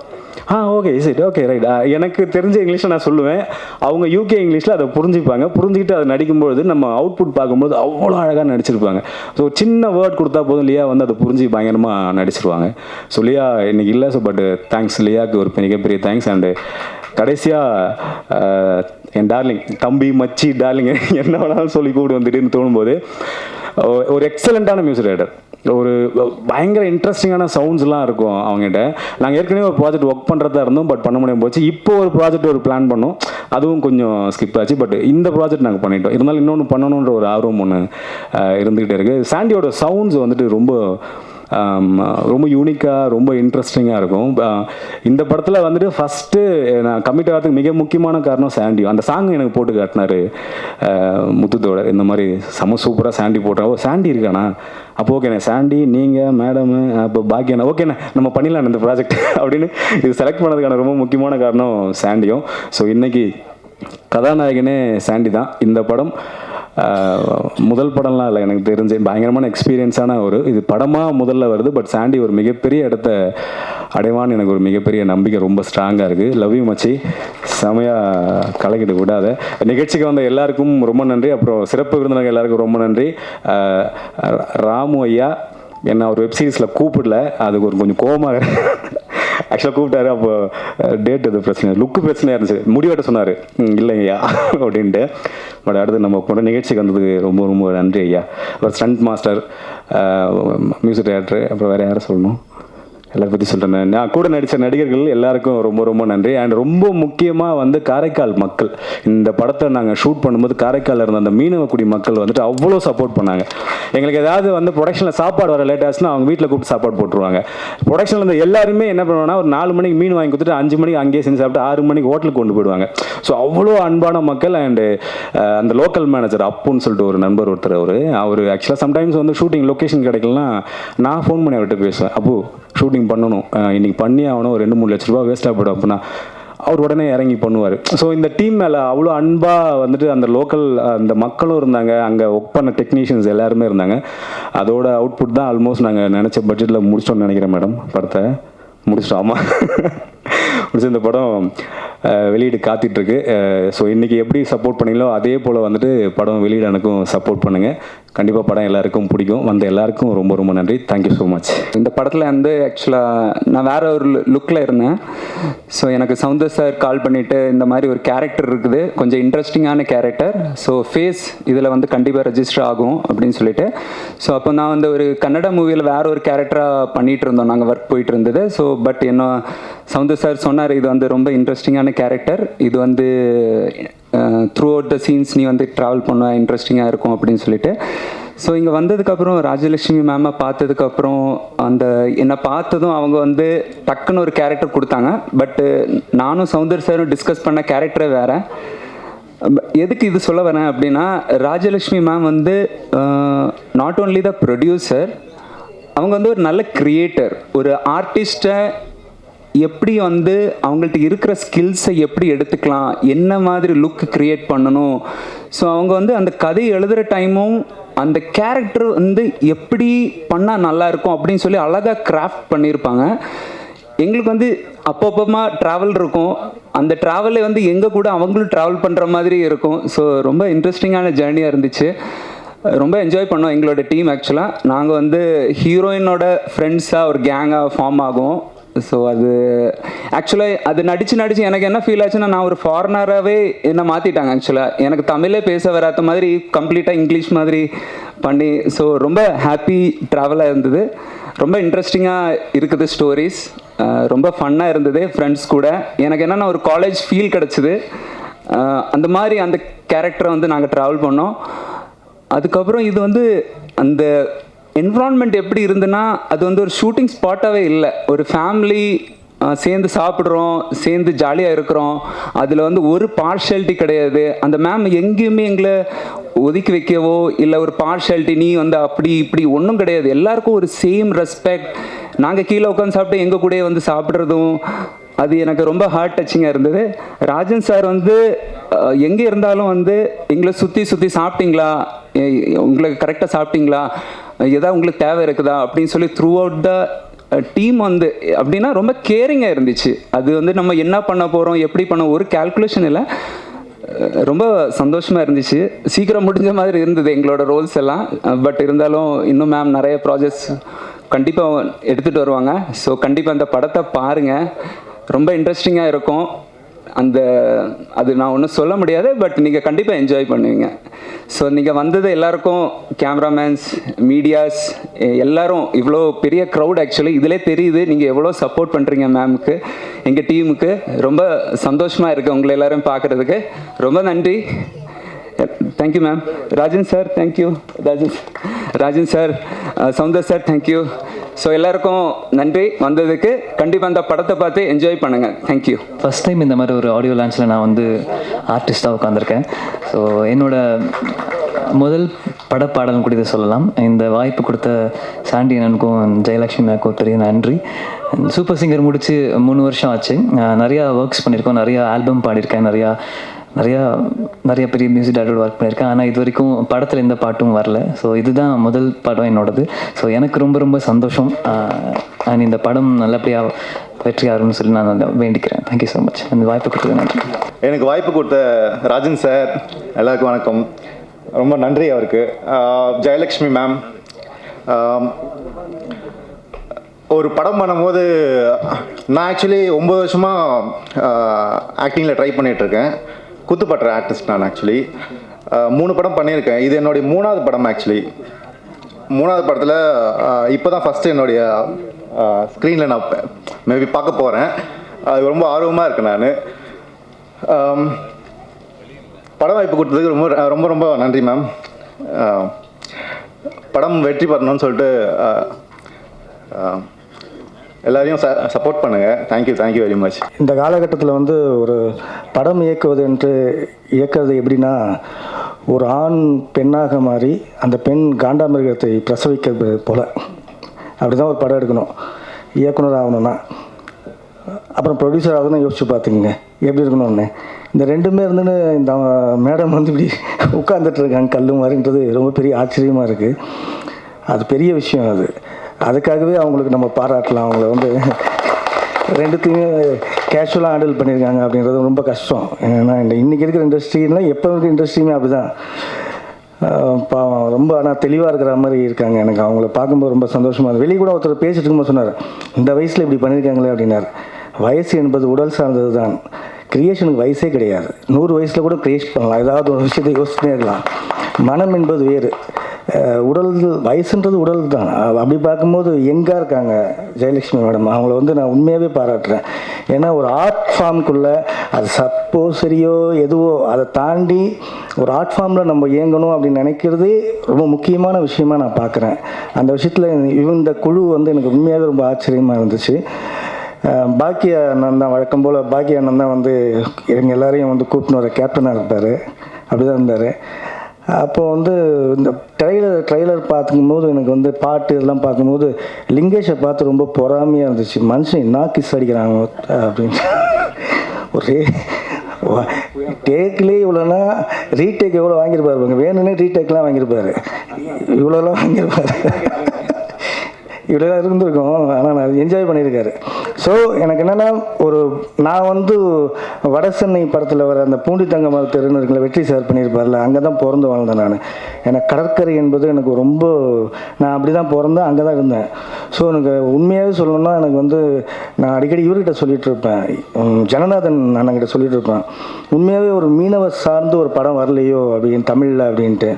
ஓகே சரி ஓகே ரைட். எனக்கு தெரிஞ்ச இங்கிலீஷில் நான் சொல்லுவேன், அவங்க யூகே இங்கிலீஷில் அதை புரிஞ்சுப்பாங்க. புரிஞ்சுக்கிட்டு அதை நடிக்கும்பொழுது நம்ம அவுட்புட் பார்க்கும்போது அவ்வளோ அழகாக நடிச்சிருப்பாங்க. ஸோ சின்ன வேர்ட் கொடுத்தா போதும் லியா வந்து அதை புரிஞ்சு பயங்கரமாக நடிச்சிருவாங்க. ஸோ லியா இன்னைக்கு இல்லை. ஸோ பட் தேங்க்ஸ் லியாவுக்கு ஒரு மிகப்பெரிய தேங்க்ஸ். அண்டு கடைசியாக என் டார்லிங் தம்பி மச்சி டார்லிங் என்ன வேணாலும் சொல்லி கூப்பிட்டு வந்துட்டுன்னு தோணும்போது ஒரு எக்ஸலண்ட்டான மியூசிக் ரைட்டர். ஒரு பயங்கர இன்ட்ரெஸ்டிங்கான சவுண்ட்ஸ்லாம் இருக்கும் அவங்ககிட்ட. நாங்கள் ஏற்கனவே ஒரு ப்ராஜெக்ட் ஒர்க் பண்ணுறதா இருந்தோம், பட் பண்ண முடியாமல் போச்சு. இப்போ ஒரு ப்ராஜெக்ட் ஒரு பிளான் பண்ணோம், அதுவும் கொஞ்சம் ஸ்கிப் ஆச்சு. பட் இந்த ப்ராஜெக்ட் நாங்கள் பண்ணிட்டோம். இருந்தாலும் இன்னொன்று பண்ணணுன்ற ஒரு ஆர்வம் ஒன்று இருந்துக்கிட்டே இருக்குது. சாண்டியோட சவுண்ட்ஸ் வந்துட்டு ரொம்ப யூனிக்காக ரொம்ப இன்ட்ரெஸ்டிங்காக இருக்கும். இந்த படத்தில் வந்துட்டு ஃபஸ்ட்டு நான் கமிட் ஆகிறதுக்கு மிக முக்கியமான காரணம் சாண்டியோ. அந்த சாங் எனக்கு போட்டு காட்டினார் முத்துத்தோட. இந்த மாதிரி செம சூப்பராக சாண்டி போட்டால் சாண்டி இருக்காண்ணா. அப்போ ஓகேண்ணே சாண்டி நீங்கள் மேடமு அப்போ பாக்கியண்ணா ஓகேண்ணே நம்ம பண்ணிடலாம் இந்த ப்ராஜெக்ட் அப்படின்னு இது செலக்ட் பண்ணதுக்கான ரொம்ப முக்கியமான காரணம் சாண்டியும். ஸோ இன்றைக்கி கதாநாயகனே சாண்டி தான். இந்த படம் முதல் படம்லாம் இல்லை, எனக்கு தெரிஞ்சு பயங்கரமான எக்ஸ்பீரியன்ஸான ஒரு இது படமாக முதல்ல வருது. பட் சாண்டி ஒரு மிகப்பெரிய இடத்த அடைவான்னு எனக்கு ஒரு மிகப்பெரிய நம்பிக்கை ரொம்ப ஸ்ட்ராங்காக இருக்குது. லவ் யூ மச்சி, செமையாக கலக்கிட்டு விடாத. நிகழ்ச்சிக்கு வந்த எல்லாருக்கும் ரொம்ப நன்றி. அப்புறம் சிறப்பு விருந்தினர்கள் எல்லாருக்கும் ரொம்ப நன்றி. ராமு ஐயா என்ன ஒரு வெப்சீரிஸில் கூப்பிடல, அதுக்கு ஒரு கொஞ்சம் கோவமாக ஆக்சுவலாக கூப்பிட்டாரு. அப்போ டேட் எது பிரச்சனை லுக்கு பிரச்சனையாக இருந்துச்சு. முடிவெட்ட சொன்னார் இல்லைங்கய்யா அப்படின்ட்டு. பட் அடுத்து நம்ம போன நிகழ்ச்சிக்கு வந்ததுக்கு ரொம்ப ரொம்ப நன்றி ஐயா. அப்புறம் ஸ்டண்ட் மாஸ்டர், மியூசிக் டைரக்டர், அப்புறம் வேறு யாரை சொல்லணும், எல்லாரை பற்றி சொல்கிறேன். நான் கூட நடித்த நடிகர்கள் எல்லாருக்கும் ரொம்ப ரொம்ப நன்றி. அண்ட் ரொம்ப முக்கியமாக வந்து காரைக்கால் மக்கள், இந்த படத்தை நாங்கள் ஷூட் பண்ணும்போது காரைக்காலில் இருந்த அந்த மீனவக்குடி மக்கள் வந்துட்டு அவ்வளோ சப்போர்ட் பண்ணாங்க. எங்களுக்கு ஏதாவது வந்து ப்ரொடக்ஷனில் சாப்பாடு வர லேட் ஆச்சுன்னா அவங்க வீட்டில் கூப்பிட்டு சாப்பாடு போட்டுருவாங்க. ப்ரொடக்ஷனில் இருந்த எல்லாருமே என்ன பண்ணுவாங்கன்னா ஒரு 4 மணிக்கு மீன் வாங்கி கொடுத்துட்டு 5 மணிக்கு அங்கேயே செஞ்சு சாப்பிட்டு 6 மணிக்கு ஹோட்டலுக்கு கொண்டு போயிடுவாங்க. ஸோ அவ்வளோ அன்பான மக்கள். அண்டு அந்த லோக்கல் மேனேஜர் அப்புன்னு சொல்லிட்டு ஒரு நண்பர் ஒருத்தர், அவர் ஆக்சுவலாக சம்டைம்ஸ் வந்து ஷூட்டிங் லொக்கேஷன் கிடைக்கலன்னா நான் ஃபோன் பண்ணி அவர்கிட்ட பேசுவேன், அப்போ ஷூட்டிங் பண்ணணும், இன்றைக்கி பண்ணி ஆகணும், ஒரு 2-3 லட்ச ரூபா வேஸ்ட்டாக போய்டும் அப்படின்னா அவர் உடனே இறங்கி பண்ணுவார். ஸோ இந்த டீம் மேலே அவ்வளோ அன்பாக வந்துட்டு அந்த லோக்கல் அந்த மக்களும் இருந்தாங்க, அங்கே ஒர்க் பண்ண டெக்னீஷியன்ஸ் எல்லாருமே இருந்தாங்க. அதோட அவுட்புட் தான் ஆல்மோஸ்ட் நாங்கள் நினச்ச பட்ஜெட்டில் முடிச்சிட்டோம்னு நினைக்கிறேன் மேடம். படத்தை முடிச்சிட்டோம். ஆமாம், முடிச்சு இந்த படம் வெளியீடு காத்திட்ருக்கு. ஸோ இன்றைக்கி எப்படி சப்போர்ட் பண்ணீங்களோ அதே போல் வந்துட்டு படம் வெளியீடு எனக்கும் சப்போர்ட் பண்ணுங்கள். கண்டிப்பாக படம் எல்லாருக்கும் பிடிக்கும். வந்த எல்லாருக்கும் ரொம்ப ரொம்ப நன்றி. Thank you so much. இந்த படத்தில் வந்து ஆக்சுவலாக நான் வேறு ஒரு லுக்கில் இருந்தேன். ஸோ எனக்கு சவுந்தர் சார் கால் பண்ணிவிட்டு இந்த மாதிரி ஒரு கேரக்டர் இருக்குது, கொஞ்சம் இன்ட்ரெஸ்டிங்கான கேரக்டர், ஸோ ஃபேஸ் இதில் வந்து கண்டிப்பாக ரெஜிஸ்டர் ஆகும் அப்படின்னு சொல்லிட்டு, ஸோ அப்போ நான் வந்து ஒரு கன்னட மூவியில் வேறு ஒரு கேரக்டராக பண்ணிகிட்டு இருந்தோம், நாங்கள் ஒர்க் போயிட்டு இருந்தது. ஸோ பட் என்ன சவுந்தர் சார் சொன்னார், இது வந்து ரொம்ப இன்ட்ரெஸ்டிங்கான கேரக்டர், இது வந்து த்ரூ அவுட் த சீன்ஸ் நீ வந்து ட்ராவல் பண்ண இன்ட்ரெஸ்டிங்காக இருக்கும் அப்படின்னு சொல்லிட்டு. ஸோ இங்கே வந்ததுக்கப்புறம் ராஜலட்சுமி மேமை பார்த்ததுக்கப்புறம் அந்த என்னை பார்த்ததும் அவங்க வந்து டக்குன்னு ஒரு கேரக்டர் கொடுத்தாங்க. பட்டு நானும் சவுந்தர் சாரும் டிஸ்கஸ் பண்ண கேரக்டரே வேறு. எதுக்கு இது சொல்ல வரேன் அப்படின்னா, ராஜலட்சுமி மேம் வந்து நாட் ஓன்லி த ப்ரொடியூசர், அவங்க வந்து ஒரு நல்ல கிரியேட்டர், ஒரு ஆர்டிஸ்ட்டை எப்படி வந்து அவங்கள்ட்ட இருக்கிற ஸ்கில்ஸை எப்படி எடுத்துக்கலாம், என்ன மாதிரி லுக் க்ரியேட் பண்ணணும். ஸோ அவங்க வந்து அந்த கதை எழுதுகிற டைமும் அந்த கேரக்டர் வந்து எப்படி பண்ணால் நல்லாயிருக்கும் அப்படின்னு சொல்லி அழகாக கிராஃப்ட் பண்ணியிருப்பாங்க. எங்களுக்கு வந்து அப்பப்போமா ட்ராவல் இருக்கும், அந்த ட்ராவலே வந்து எங்கள் கூட அவங்களும் ட்ராவல் பண்ணுற மாதிரி இருக்கும். ஸோ ரொம்ப இன்ட்ரெஸ்டிங்கான ஜேர்னியாக இருந்துச்சு. ரொம்ப என்ஜாய் பண்ணோம் எங்களோட டீம். ஆக்சுவலாக நாங்கள் வந்து ஹீரோயினோட ஃப்ரெண்ட்ஸாக ஒரு கேங்காக ஃபார்ம் ஆகும். ஸோ அது ஆக்சுவலாக அது நடித்து எனக்கு என்ன ஃபீல் ஆச்சுன்னா, நான் ஒரு ஃபாரினராகவே என்னை மாற்றிட்டாங்க. ஆக்சுவலாக எனக்கு தமிழே பேச வராத மாதிரி கம்ப்ளீட்டாக இங்கிலீஷ் மாதிரி பண்ணி, ஸோ ரொம்ப ஹாப்பி ட்ராவலாக இருந்தது. ரொம்ப இன்ட்ரெஸ்டிங்காக இருக்குது ஸ்டோரிஸ், ரொம்ப ஃபன்னாக இருந்தது ஃப்ரெண்ட்ஸ் கூட. எனக்கு என்னென்னா ஒரு காலேஜ் ஃபீல் கிடச்சிது, அந்த மாதிரி அந்த கேரக்டரை வந்து நாங்கள் ட்ராவல் பண்ணோம். அதுக்கப்புறம் இது வந்து அந்த என்விரான்மெண்ட் எப்படி இருந்துன்னா, அது வந்து ஒரு ஷூட்டிங் ஸ்பாட்டாகவே இல்லை, ஒரு ஃபேமிலி சேர்ந்து சாப்பிட்றோம், சேர்ந்து ஜாலியாக இருக்கிறோம், அதில் வந்து ஒரு பார்ஷியாலிட்டி கிடையாது. அந்த மேம் எங்கேயுமே எங்களை ஒதுக்கி வைக்கவோ இல்லை ஒரு பார்ஷியாலிட்டி நீ வந்து அப்படி இப்படி ஒன்றும் கிடையாது. எல்லாருக்கும் ஒரு சேம் ரெஸ்பெக்ட். நாங்கள் கீழே உட்காந்து சாப்பிட்டு எங்கள் கூடயே வந்து சாப்பிட்றதும் அது எனக்கு ரொம்ப ஹார்ட் டச்சிங்காக இருந்தது. ராஜன் சார் வந்து எங்கே இருந்தாலும் வந்து எங்களை சுற்றி சாப்பிட்டீங்களா, உங்களுக்கு கரெக்டாக சாப்பிட்டீங்களா, ஏதாவது உங்களுக்கு தேவை இருக்குதா அப்படின்னு சொல்லி த்ரூ அவுட் த டீம் வந்து அப்படின்னா ரொம்ப கேரிங்காக இருந்துச்சு. அது வந்து நம்ம என்ன பண்ண போகிறோம், எப்படி பண்ண ஒரு கால்குலேஷன் இல்லை, ரொம்ப சந்தோஷமாக இருந்துச்சு. சீக்கிரம் முடிஞ்ச மாதிரி இருந்தது எங்களோட ரோல்ஸ் எல்லாம். பட் இருந்தாலும் இன்னும் மேம் நிறைய ப்ராஜெக்ட்ஸ் கண்டிப்பாக எடுத்துகிட்டு வருவாங்க. ஸோ கண்டிப்பாக அந்த படத்தை பாருங்கள், ரொம்ப இன்ட்ரெஸ்டிங்காக இருக்கும். அது நான் ஒன்றும் சொல்ல முடியாது, பட் நீங்கள் கண்டிப்பாக என்ஜாய் பண்ணுவீங்க. ஸோ நீங்கள் வந்தது எல்லாருக்கும், கேமராமேன்ஸ், மீடியாஸ் எல்லாரும், இவ்வளோ பெரிய க்ரௌட் ஆக்சுவலி இதிலே தெரியுது நீங்கள் எவ்வளோ சப்போர்ட் பண்ணுறீங்க மேமுக்கு, எங்கள் டீமுக்கு. ரொம்ப சந்தோஷமாக இருக்குது உங்களை எல்லோரும் பார்க்குறதுக்கு. ரொம்ப நன்றி. Thank you ma'am. Rajan sir thank you. Rajan sir, Soundar sir thank you. So எல்லாருக்கும் நன்றி வந்ததுக்கு. கண்டிப்பாக அந்த படத்தை பார்த்து என்ஜாய் பண்ணுங்கள். தேங்க்யூ. ஃபஸ்ட் டைம் இந்த மாதிரி ஒரு ஆடியோ லான்ச்சில் நான் வந்து ஆர்டிஸ்ட்டாக உட்காந்துருக்கேன். ஸோ என்னோட முதல் படப்பாடல்னு கூட இதை சொல்லலாம். இந்த வாய்ப்பு கொடுத்த சாண்டி அண்ணனுக்கும் ஜெயலக்ஷ்மி மேக்கும் பெரிய நன்றி. சூப்பர் சிங்கர் முடித்து 3 வருஷம் ஆச்சு. நிறையா ஒர்க்ஸ் பண்ணியிருக்கோம், நிறையா ஆல்பம் பாடியிருக்கேன், நிறைய பெரிய மியூசிக் டைரக்டர் ஒர்க் பண்ணியிருக்கேன். ஆனால் இது வரைக்கும் படத்தில் எந்த பாட்டும் வரல. ஸோ இதுதான் முதல் படம் என்னோடது. ஸோ எனக்கு ரொம்ப ரொம்ப சந்தோஷம். அண்ட் இந்த படம் நல்லபடியாக வெற்றி ஆகும்னு சொல்லி நான் வேண்டிக்கிறேன். Thank you so much. அந்த வாய்ப்பு கொடுத்தது நன்றி. எனக்கு வாய்ப்பு கொடுத்த ராஜன் சார் எல்லாருக்கும் வணக்கம். ரொம்ப நன்றி அவருக்கு. ஜெயலக்ஷ்மி மேம், ஒரு படம் பண்ணும்போது நான் ஆக்சுவலி 9 வருஷமாக ஆக்டிங்கில் ட்ரை பண்ணிகிட்ருக்கேன். குத்துப்பட்டுற ஆர்டிஸ்ட் நான். ஆக்சுவலி 3 படம் பண்ணியிருக்கேன். இது என்னுடைய 3ஆவது படம். ஆக்சுவலி 3ஆவது படத்தில் இப்போ தான் ஃபஸ்ட்டு என்னுடைய ஸ்க்ரீனில் நான் மேபி பார்க்க போகிறேன். அது ரொம்ப ஆர்வமாக இருக்கேன் நான். பட வாய்ப்பு கொடுத்ததுக்கு ரொம்ப ரொம்ப ரொம்ப நன்றி மேம். படம் வெற்றி பெறணும்னு சொல்லிட்டு எல்லாரையும் சப்போர்ட் பண்ணுங்கள். Thank you very much. இந்த காலகட்டத்தில் வந்து ஒரு படம் இயக்கிறது எப்படின்னா, ஒரு ஆண் பெண்ணாக மாறி அந்த பெண் காண்டாமிருகத்தை பிரசவிக்கிறது போல் அப்படி தான் ஒரு படம் எடுக்கணும். இயக்குனர் ஆகணும்னா, அப்புறம் ப்ரொடியூசர் ஆகணும்னா யோசிச்சு பார்த்துக்குங்க எப்படி இருக்கணும்னு. இந்த ரெண்டுமே இருந்துன்னு இந்த மேடம் வந்து இப்படி உட்காந்துட்ருக்காங்க கல் மாதிரின்றது ரொம்ப பெரிய ஆச்சரியமாக இருக்குது. அது பெரிய விஷயம். அதுக்காகவே அவங்களுக்கு நம்ம பாராட்டலாம். அவங்கள வந்து ரெண்டுத்தையுமே கேஷுவலாக ஹேண்டில் பண்ணியிருக்காங்க அப்படின்றது ரொம்ப கஷ்டம். ஏன்னா இன்றைக்கி இருக்கிற இண்டஸ்ட்ரினால் எப்போ இருக்கிற இண்டஸ்ட்ரியுமே அப்படி தான். பாவம் ரொம்ப ஆனால் தெளிவாக இருக்கிற மாதிரி இருக்காங்க. எனக்கு அவங்கள பார்க்கும்போது ரொம்ப சந்தோஷமாக இருக்குது. வெளியே கூட ஒருத்தர் பேசிட்டு இருக்கும்போது சொன்னார், இந்த வயசில் இப்படி பண்ணியிருக்காங்களே அப்படின்னார். வயசு என்பது உடல் சார்ந்தது தான். கிரியேஷனுக்கு வயசே கிடையாது. 100 வயசில் கூட கிரியேட் பண்ணலாம். ஏதாவது ஒரு விஷயத்தை யோசிச்சுட்டே இருக்கலாம். மனம் என்பது வேறு. உடல் வயசுன்றது உடல் தான். அப்படி பார்க்கும்போது எங்கே இருக்காங்க ஜெயலக்ஷ்மி மேடம். அவங்கள வந்து நான் உண்மையாகவே பாராட்டுறேன். ஏன்னா ஒரு ஆர்ட் ஃபார்முக்குள்ளே அது சப்போஸ் சரியோ எதுவோ அதை தாண்டி ஒரு ஆர்ட் ஃபார்மில் நம்ம இயங்கணும் அப்படின்னு நினைக்கிறதே ரொம்ப முக்கியமான விஷயமா நான் பார்க்குறேன். அந்த விஷயத்தில் இந்த குழு வந்து எனக்கு உண்மையாகவே ரொம்ப ஆச்சரியமாக இருந்துச்சு. பாக்கிய அண்ணன் தான் வழக்கம் போல் பாக்கிய அண்ணன் தான் வந்து எங்கள் எல்லாரையும் வந்து கூப்பிட்டு வர கேப்டனாக இருப்பார். அப்படி தான் இருந்தார். அப்போது வந்து இந்த ட்ரெய்லர் பார்க்கும்போது எனக்கு வந்து பாட்டு இதெல்லாம் பார்க்கும்போது லிங்கேஷை பார்த்து ரொம்ப பொறாமையாக இருந்துச்சு. மனுஷன் என்ன கிஸ் அடிக்கிறாங்க அப்படின்னு. ஒரே டேக்லேயே இவ்வளோனா ரீடேக் எவ்வளோ வாங்கியிருப்பாரு. வேணும்னே ரீடேக்லாம் வாங்கியிருப்பாரு. இவ்வளோலாம் வாங்கியிருப்பாரு. இவ்வளோதான் இருந்திருக்கும். ஆனால் நான் என்ஜாய் பண்ணியிருக்காரு. ஸோ எனக்கு என்னென்னா, நான் வந்து வட சென்னை படத்தில் வர அந்த பூண்டி தங்கமலை தெருன்னு இருக்குல்ல, வெற்றி சார் பண்ணியிருப்பார்ல, அங்கே தான் பிறந்து வாழ்ந்தேன் நான். எனக்கு கடற்கரை என்பது எனக்கு ரொம்ப, நான் அப்படி தான் பிறந்தேன், அங்கே தான் இருந்தேன். ஸோ எனக்கு உண்மையாகவே சொல்லணும்னா எனக்கு வந்து நான் அடிக்கடி இவர்கிட்ட சொல்லிகிட்டு இருப்பேன், ஜனநாதன் அண்ணங்கிட்ட சொல்லிகிட்டு இருப்பேன், உண்மையாகவே ஒரு மீனவர் சார்ந்து ஒரு படம் வரலையோ அப்படின்னு தமிழில் அப்படின்ட்டு.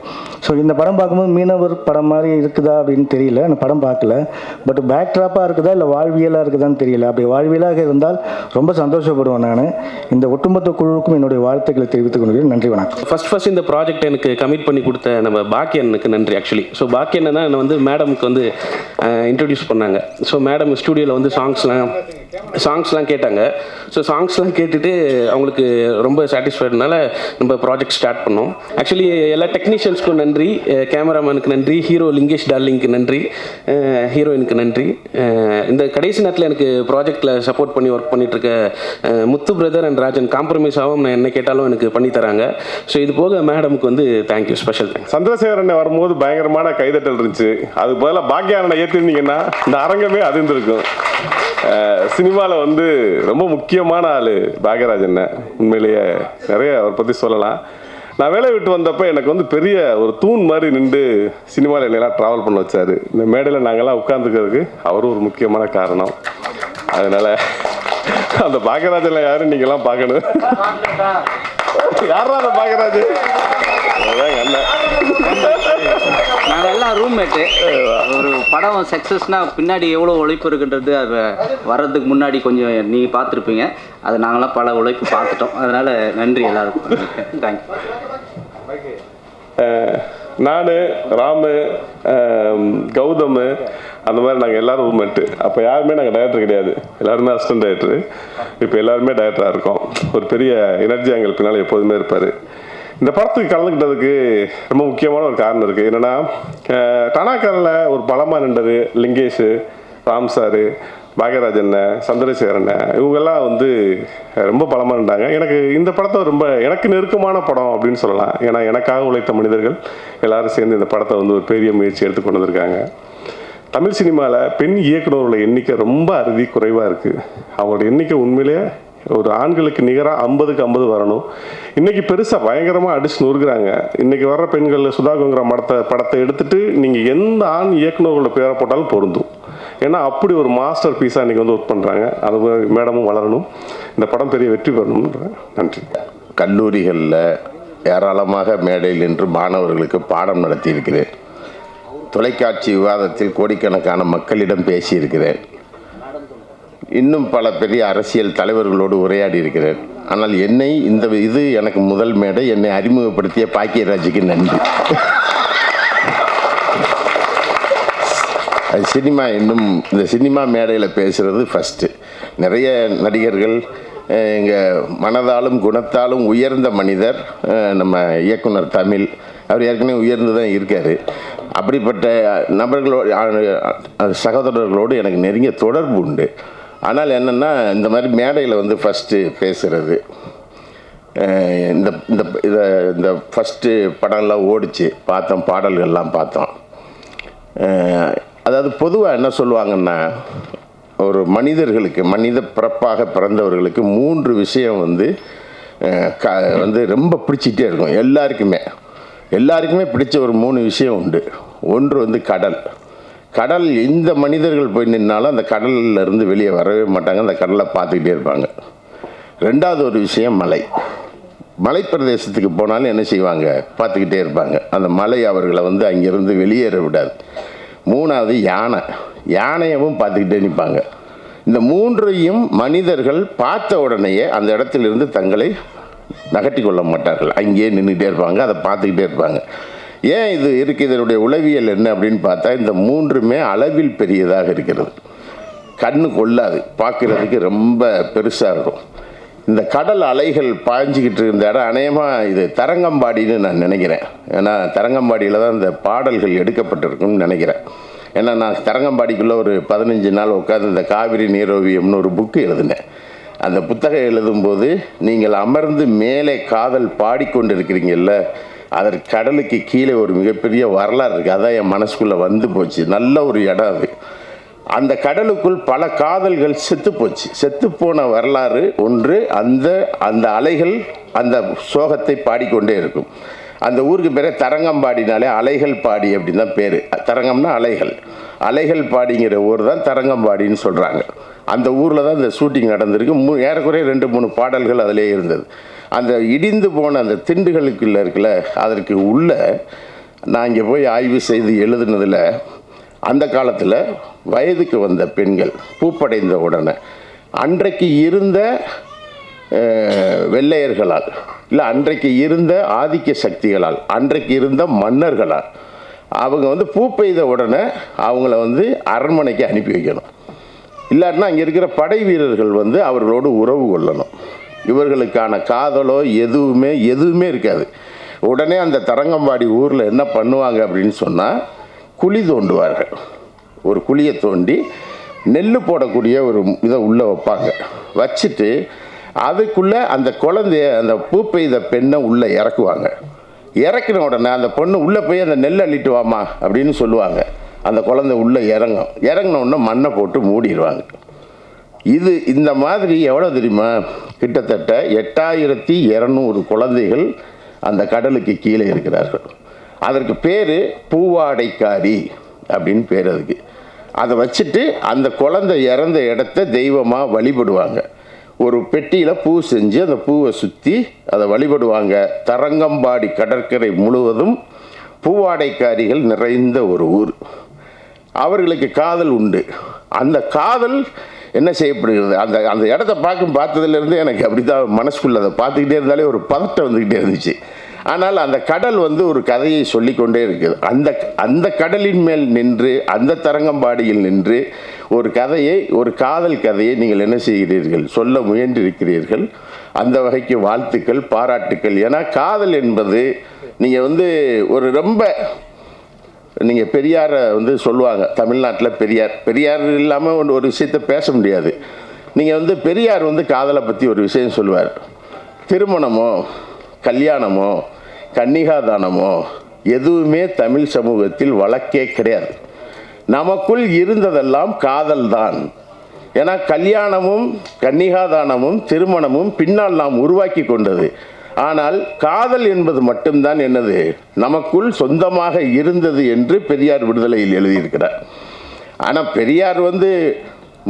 ஸோ இந்த படம் பார்க்கும்போது மீனவர் படம் மாதிரி இருக்குதா அப்படின்னு தெரியல. நான் படம் பார்க்கல. பட் பேக் ட்ராப்பாக இருக்குதா இல்லை வாழ்வியலாக இருக்குதான்னு தெரியல. அப்படி வாழ்வியலாக இருந்தால் ரொம்ப சந்தோஷப்படுவேன் நான். இந்த ஒட்டுமொத்த குழுவுக்கும் என்னுடைய வாழ்த்துக்களை தெரிவித்துக் கொள்கிறேன். நன்றி, வணக்கம். ஃபர்ஸ்ட் இந்த ப்ராஜெக்ட் எனக்கு கமிட் பண்ணி கொடுத்த நம்ம பாக்கியனுக்கு நன்றி ஆக்சுவலி. ஸோ பாக்கியன் தான் என்னை வந்து மேடமுக்கு வந்து இன்ட்ரடியூஸ் பண்ணாங்க. ஸோ மேடம் ஸ்டூடியோவில் வந்து சாங்ஸ்லாம் கேட்டாங்க. ஸோ சாங்ஸ்லாம் கேட்டுட்டு அவங்களுக்கு ரொம்ப சாட்டிஸ்ஃபைடுனால நம்ம ப்ராஜெக்ட் ஸ்டார்ட் பண்ணோம். ஆக்சுவலி எல்லா டெக்னீஷியன்ஸ்க்கும் நன்றி, கேமராமேனுக்கு நன்றி, ஹீரோ லிங்கேஷ் டார்லிங்க்கு நன்றி, ஹீரோயினுக்கு நன்றி. இந்த கடைசி நேரத்தில் எனக்கு ப்ராஜெக்டில் சப்போர்ட் பண்ணி ஒர்க் பண்ணிகிட்ருக்க முத்து பிரதர் அண்ட் ராஜன் காம்ப்ரமைஸாகவும் நான் என்ன கேட்டாலும் எனக்கு பண்ணி தராங்க. ஸோ இது போக மேடமுக்கு வந்து தேங்க்யூ, ஸ்பெஷல் தேங்க்ஸ். சந்திரசேகரன் வரும்போது பயங்கரமான கைதட்டல் இருந்துச்சு. அது பதிலாக பாக்கியாரனை ஏற்றிருந்தீங்கன்னா இந்த அரங்கமே அதிர்ந்திருக்கும். சினிமாவில் வந்து ரொம்ப முக்கியமான ஆள் பாக்யராஜன். உண்மையிலேயே நிறைய அவரை பற்றி சொல்லலாம். நான் வேலையை விட்டு வந்தப்போ எனக்கு வந்து பெரிய ஒரு தூண் மாதிரி நின்று சினிமாவில் என்னெல்லாம் ட்ராவல் பண்ண வச்சார். இந்த மேடையில் நாங்கள்லாம் உட்காந்துக்கிறதுக்கு அவரும் ஒரு முக்கியமான காரணம். அதனால் அந்த பாக்யராஜன் யாரும் நீங்கள்லாம் பார்க்கணும். யாரா அந்த பாக்யராஜன்? நாங்கள்லாம் ரூம்மேட்டு. ஒரு படம் சக்ஸஸ்னால் பின்னாடி எவ்வளோ உழைப்பு இருக்குன்றது அது வர்றதுக்கு முன்னாடி கொஞ்சம் நீங்கள் பார்த்துருப்பீங்க. அது நாங்களாம் பல உழைப்பு பார்த்துட்டோம். அதனால் நன்றி எல்லாருக்கும். தேங்க்யூ. நான், ராமு, கௌதம் அந்த மாதிரி நாங்கள் எல்லோரும் ரூம்மேட்டு. அப்போ யாருமே நாங்கள் டைரக்டர் கிடையாது, எல்லாருமே அசிஸ்டன்ட் டைரக்டரு. இப்போ எல்லாருமே டைரக்டராக இருக்கோம். ஒரு பெரிய எனர்ஜி எங்களுக்கு பின்னால் எப்போதுமே இருப்பார். இந்த படத்துக்கு கலந்துக்கிட்டதுக்கு ரொம்ப முக்கியமான ஒரு காரணம் இருக்குது. என்னென்னா, டனாக்காரில் ஒரு பலமாக நின்றது லிங்கேஷ், ராம் சார், பாக்யராஜன், சந்திரசேகரன், இவங்கெல்லாம் வந்து ரொம்ப பலமாக நின்றாங்க. எனக்கு இந்த படத்தை ரொம்ப எனக்கு நெருக்கமான படம் அப்படின்னு சொல்லலாம். ஏன்னா எனக்காக உழைத்த மனிதர்கள் எல்லாரும் சேர்ந்து இந்த படத்தை வந்து ஒரு பெரிய முயற்சி எடுத்து கொண்டு வந்திருக்காங்க. தமிழ் சினிமாவில் பெண் இயக்குநர்களோட எண்ணிக்கை ரொம்ப அறுதி குறைவாக இருக்குது. அவங்களோட எண்ணிக்கை உண்மையிலேயே ஒரு ஆண்களுக்கு நிகராக 50க்கு 50 வரணும். இன்றைக்கி பெருசாக பயங்கரமாக அடிச்சு நொறுக்குறாங்க. இன்றைக்கி வர்ற பெண்கள் சுதாகங்கிற படத்தை எடுத்துகிட்டு நீங்கள் எந்த ஆண் இயக்குநர்களோட பேரை போட்டாலும் பொருந்தும். ஏன்னா அப்படி ஒரு மாஸ்டர் பீஸாக இன்றைக்கி வந்து ஒர்க் பண்ணுறாங்க. அது மேடமும் வளரணும், இந்த படம் பெரிய வெற்றி பெறணும்ன்ற. நன்றி. கல்லூரிகளில் ஏராளமாக மேடையில் நின்று மாணவர்களுக்கு பாடம் நடத்தியிருக்கிறேன். தொலைக்காட்சி விவாதத்தில் கோடிக்கணக்கான மக்களிடம் பேசியிருக்கிறேன். இன்னும் பல பெரிய அரசியல் தலைவர்களோடு உரையாடி இருக்கிறேன். ஆனால் என்னை இது எனக்கு முதல் மேடை. என்னை அறிமுகப்படுத்திய பாக்கியராஜுக்கு நன்றி. சினிமா இன்னும் இந்த சினிமா மேடையில் பேசுகிறது ஃபஸ்ட்டு. நிறைய நடிகர்கள், எங்கள் மனதாலும் குணத்தாலும் உயர்ந்த மனிதர் நம்ம இயக்குனர் தமிழ். அவர் ஏற்கனவே உயர்ந்து தான் இருக்கார். அப்படிப்பட்ட நபர்களோடு, சகோதரர்களோடு எனக்கு நெருங்கிய தொடர்பு உண்டு. ஆனால் என்னென்னா, இந்த மாதிரி மேடையில் வந்து ஃபஸ்ட்டு பேசுகிறது, இந்த இந்த இதை இந்த ஃபஸ்ட்டு படம்லாம் ஓடிச்சு, பார்த்தோம், பாடல்கள்லாம் பார்த்தோம். அதாவது பொதுவாக என்ன சொல்லுவாங்கன்னா, ஒரு மனிதர்களுக்கு, மனித பிறப்பாக பிறந்தவர்களுக்கு 3 விஷயம் வந்து வந்து ரொம்ப பிடிச்சிட்டே இருக்கும். எல்லாருக்குமே பிடிச்ச ஒரு 3 விஷயம் உண்டு. ஒன்று வந்து கடல். கடல் எந்த மனிதர்கள் போய் நின்னாலும் அந்த கடலில் இருந்து வெளியே வரவே மாட்டாங்க, அந்த கடலை பார்த்துக்கிட்டே இருப்பாங்க. 2வது ஒரு விஷயம் மலை. மலைப்பிரதேசத்துக்கு போனாலும் என்ன செய்வாங்க, பார்த்துக்கிட்டே இருப்பாங்க. அந்த மலை அவர்களை வந்து அங்கேருந்து வெளியேற விடாது. 3வது யானையவும் பார்த்துக்கிட்டே நிற்பாங்க. இந்த 3ஐயும் மனிதர்கள் பார்த்த உடனேயே அந்த இடத்திலிருந்து தங்களை நகர்த்தி கொள்ள மாட்டார்கள், அங்கேயே நின்றுக்கிட்டே இருப்பாங்க, அதை பார்த்துக்கிட்டே இருப்பாங்க. ஏன் இது இருக்குது, இதனுடைய உளவியல் என்ன அப்படின்னு பார்த்தா, இந்த 3மே அளவில் பெரியதாக இருக்கிறது. கண்ணு கொள்ளாது, பார்க்குறதுக்கு ரொம்ப பெருசாக இருக்கும். இந்த கடல் அலைகள் பாய்ஞ்சிக்கிட்டு இருந்த இடம் அநேகமாக இது தரங்கம்பாடின்னு நான் நினைக்கிறேன். ஏன்னா தரங்கம்பாடியில் தான் இந்த பாடல்கள் எடுக்கப்பட்டிருக்குன்னு நினைக்கிறேன். ஏன்னா நான் தரங்கம்பாடிக்குள்ளே ஒரு 15 நாள் உட்காந்து இந்த காவிரி நீரோவியம்னு ஒரு புக்கு எழுதினேன். அந்த புத்தகம் எழுதும்போது, நீங்கள் அமர்ந்து மேலே காதல் பாடிக்கொண்டு இருக்கிறீங்கல்ல, அதற்கு கடலுக்கு கீழே ஒரு மிகப்பெரிய வரலாறு இருக்குது. அதான் என் மனசுக்குள்ளே வந்து போச்சு. நல்ல ஒரு இடம் அது. அந்த கடலுக்குள் பல காதல்கள் செத்துப்போன வரலாறு ஒன்று. அந்த அலைகள் அந்த சோகத்தை பாடிக்கொண்டே இருக்கும். அந்த ஊருக்கு பேரே தரங்கம்பாடினாலே அலைகள் பாடி அப்படின்னு தான் பேர். தரங்கம்னா அலைகள் பாடிங்கிற ஊர் தான் தரங்கம்பாடின்னு சொல்கிறாங்க. அந்த ஊரில் தான் இந்த ஷூட்டிங் நடந்திருக்கு. ஏறக்குறைய 2-3 பாடல்கள் அதிலே இருந்தது. அந்த இடிந்து போன அந்த திண்டுகளுக்குள்ளே இருக்குல்ல, அதற்கு உள்ள நான் இங்கே போய் ஆய்வு செய்து எழுதுனதில், அந்த காலத்தில் வயதுக்கு வந்த பெண்கள் பூப்படைந்த உடனே அன்றைக்கு இருந்த வெள்ளையர்களால், இல்லை அன்றைக்கு இருந்த ஆதிக்க சக்திகளால், அன்றைக்கு இருந்த மன்னர்களால், அவங்க வந்து பூ பெய்த உடனே அவங்கள வந்து அரண்மனைக்கு அனுப்பி வைக்கணும். இல்லாட்டினா அங்கே இருக்கிற படை வீரர்கள் வந்து அவர்களோடு உறவு கொள்ளணும். இவர்களுக்கான காதலோ எதுவுமே இருக்காது. உடனே அந்த தரங்கம்பாடி ஊரில் என்ன பண்ணுவாங்க அப்படின்னு சொன்னால், குழி தோண்டுவார்கள். ஒரு குழியை தோண்டி நெல் போடக்கூடிய ஒரு இதை உள்ளே வைப்பாங்க. வச்சுட்டு அதுக்குள்ளே அந்த குழந்தைய, அந்த பூ பெய்த பெண்ணை உள்ளே இறக்குவாங்க. இறக்கின உடனே அந்த பொண்ணு உள்ளே போய் அந்த நெல் அள்ளிட்டு வாமா அப்படின்னு சொல்லுவாங்க. அந்த குழந்தை உள்ளே இறங்கின உடனே மண்ணை போட்டு மூடிடுவாங்க. இந்த மாதிரி எவ்வளோ தெரியுமா, கிட்டத்தட்ட 8200 குழந்தைகள் அந்த கடலுக்கு கீழே இருக்கிறார்கள். அதற்கு பேர் பூவாடைக்காரி அப்படின்னு பேர் அதுக்கு. அதை வச்சுட்டு அந்த குழந்தை இறந்த இடத்த தெய்வமாக வழிபடுவாங்க. ஒரு பெட்டியில் பூ செஞ்சு அந்த பூவை சுற்றி அதை வழிபடுவாங்க. தரங்கம்பாடி கடற்கரை முழுவதும் பூவாடைக்காரிகள் நிறைந்த ஒரு ஊர். அவர்களுக்கு காதல் உண்டு. அந்த காதல் என்ன செய்யப்படுகிறது, அந்த இடத்த பார்த்ததுலேருந்து எனக்கு அப்படி தான் மனசுக்குள்ள அதை பார்த்துக்கிட்டே இருந்தாலே ஒரு பதட்டம் வந்துக்கிட்டே இருந்துச்சு. ஆனால் அந்த கடல் வந்து ஒரு கதையை சொல்லிக்கொண்டே இருக்குது. அந்த கடலின் மேல் நின்று, அந்த தரங்கம்பாடியில் நின்று ஒரு காதல் கதையை நீங்கள் என்ன செய்கிறீர்கள், சொல்ல முயன்றிருக்கிறீர்கள். அந்த வகைக்கு வாழ்த்துக்கள், பாராட்டுக்கள். ஏன்னா காதல் என்பது, நீங்கள் வந்து ஒரு ரொம்ப, நீங்கள் பெரியாரை வந்து சொல்லுவாங்க தமிழ்நாட்டில், பெரியார் இல்லாமல் ஒரு விஷயத்தை பேச முடியாது. நீங்கள் வந்து பெரியார் வந்து காதலை பற்றி ஒரு விஷயம் சொல்லுவார். திருமணமோ கல்யாணமோ கன்னிகாதானமோ எதுவுமே தமிழ் சமூகத்தில் வழக்கே கிடையாது. நமக்குள் இருந்ததெல்லாம் காதல் தான். ஏன்னா கல்யாணமும் கன்னிகாதானமும் திருமணமும் பின்னால் நாம் உருவாக்கி கொண்டது. ஆனால் காதல் என்பது மட்டும்தான் என்னது, நமக்குள் சொந்தமாக இருந்தது என்று பெரியார் விடுதலையில் எழுதியிருக்கிறார். ஆனால் பெரியார் வந்து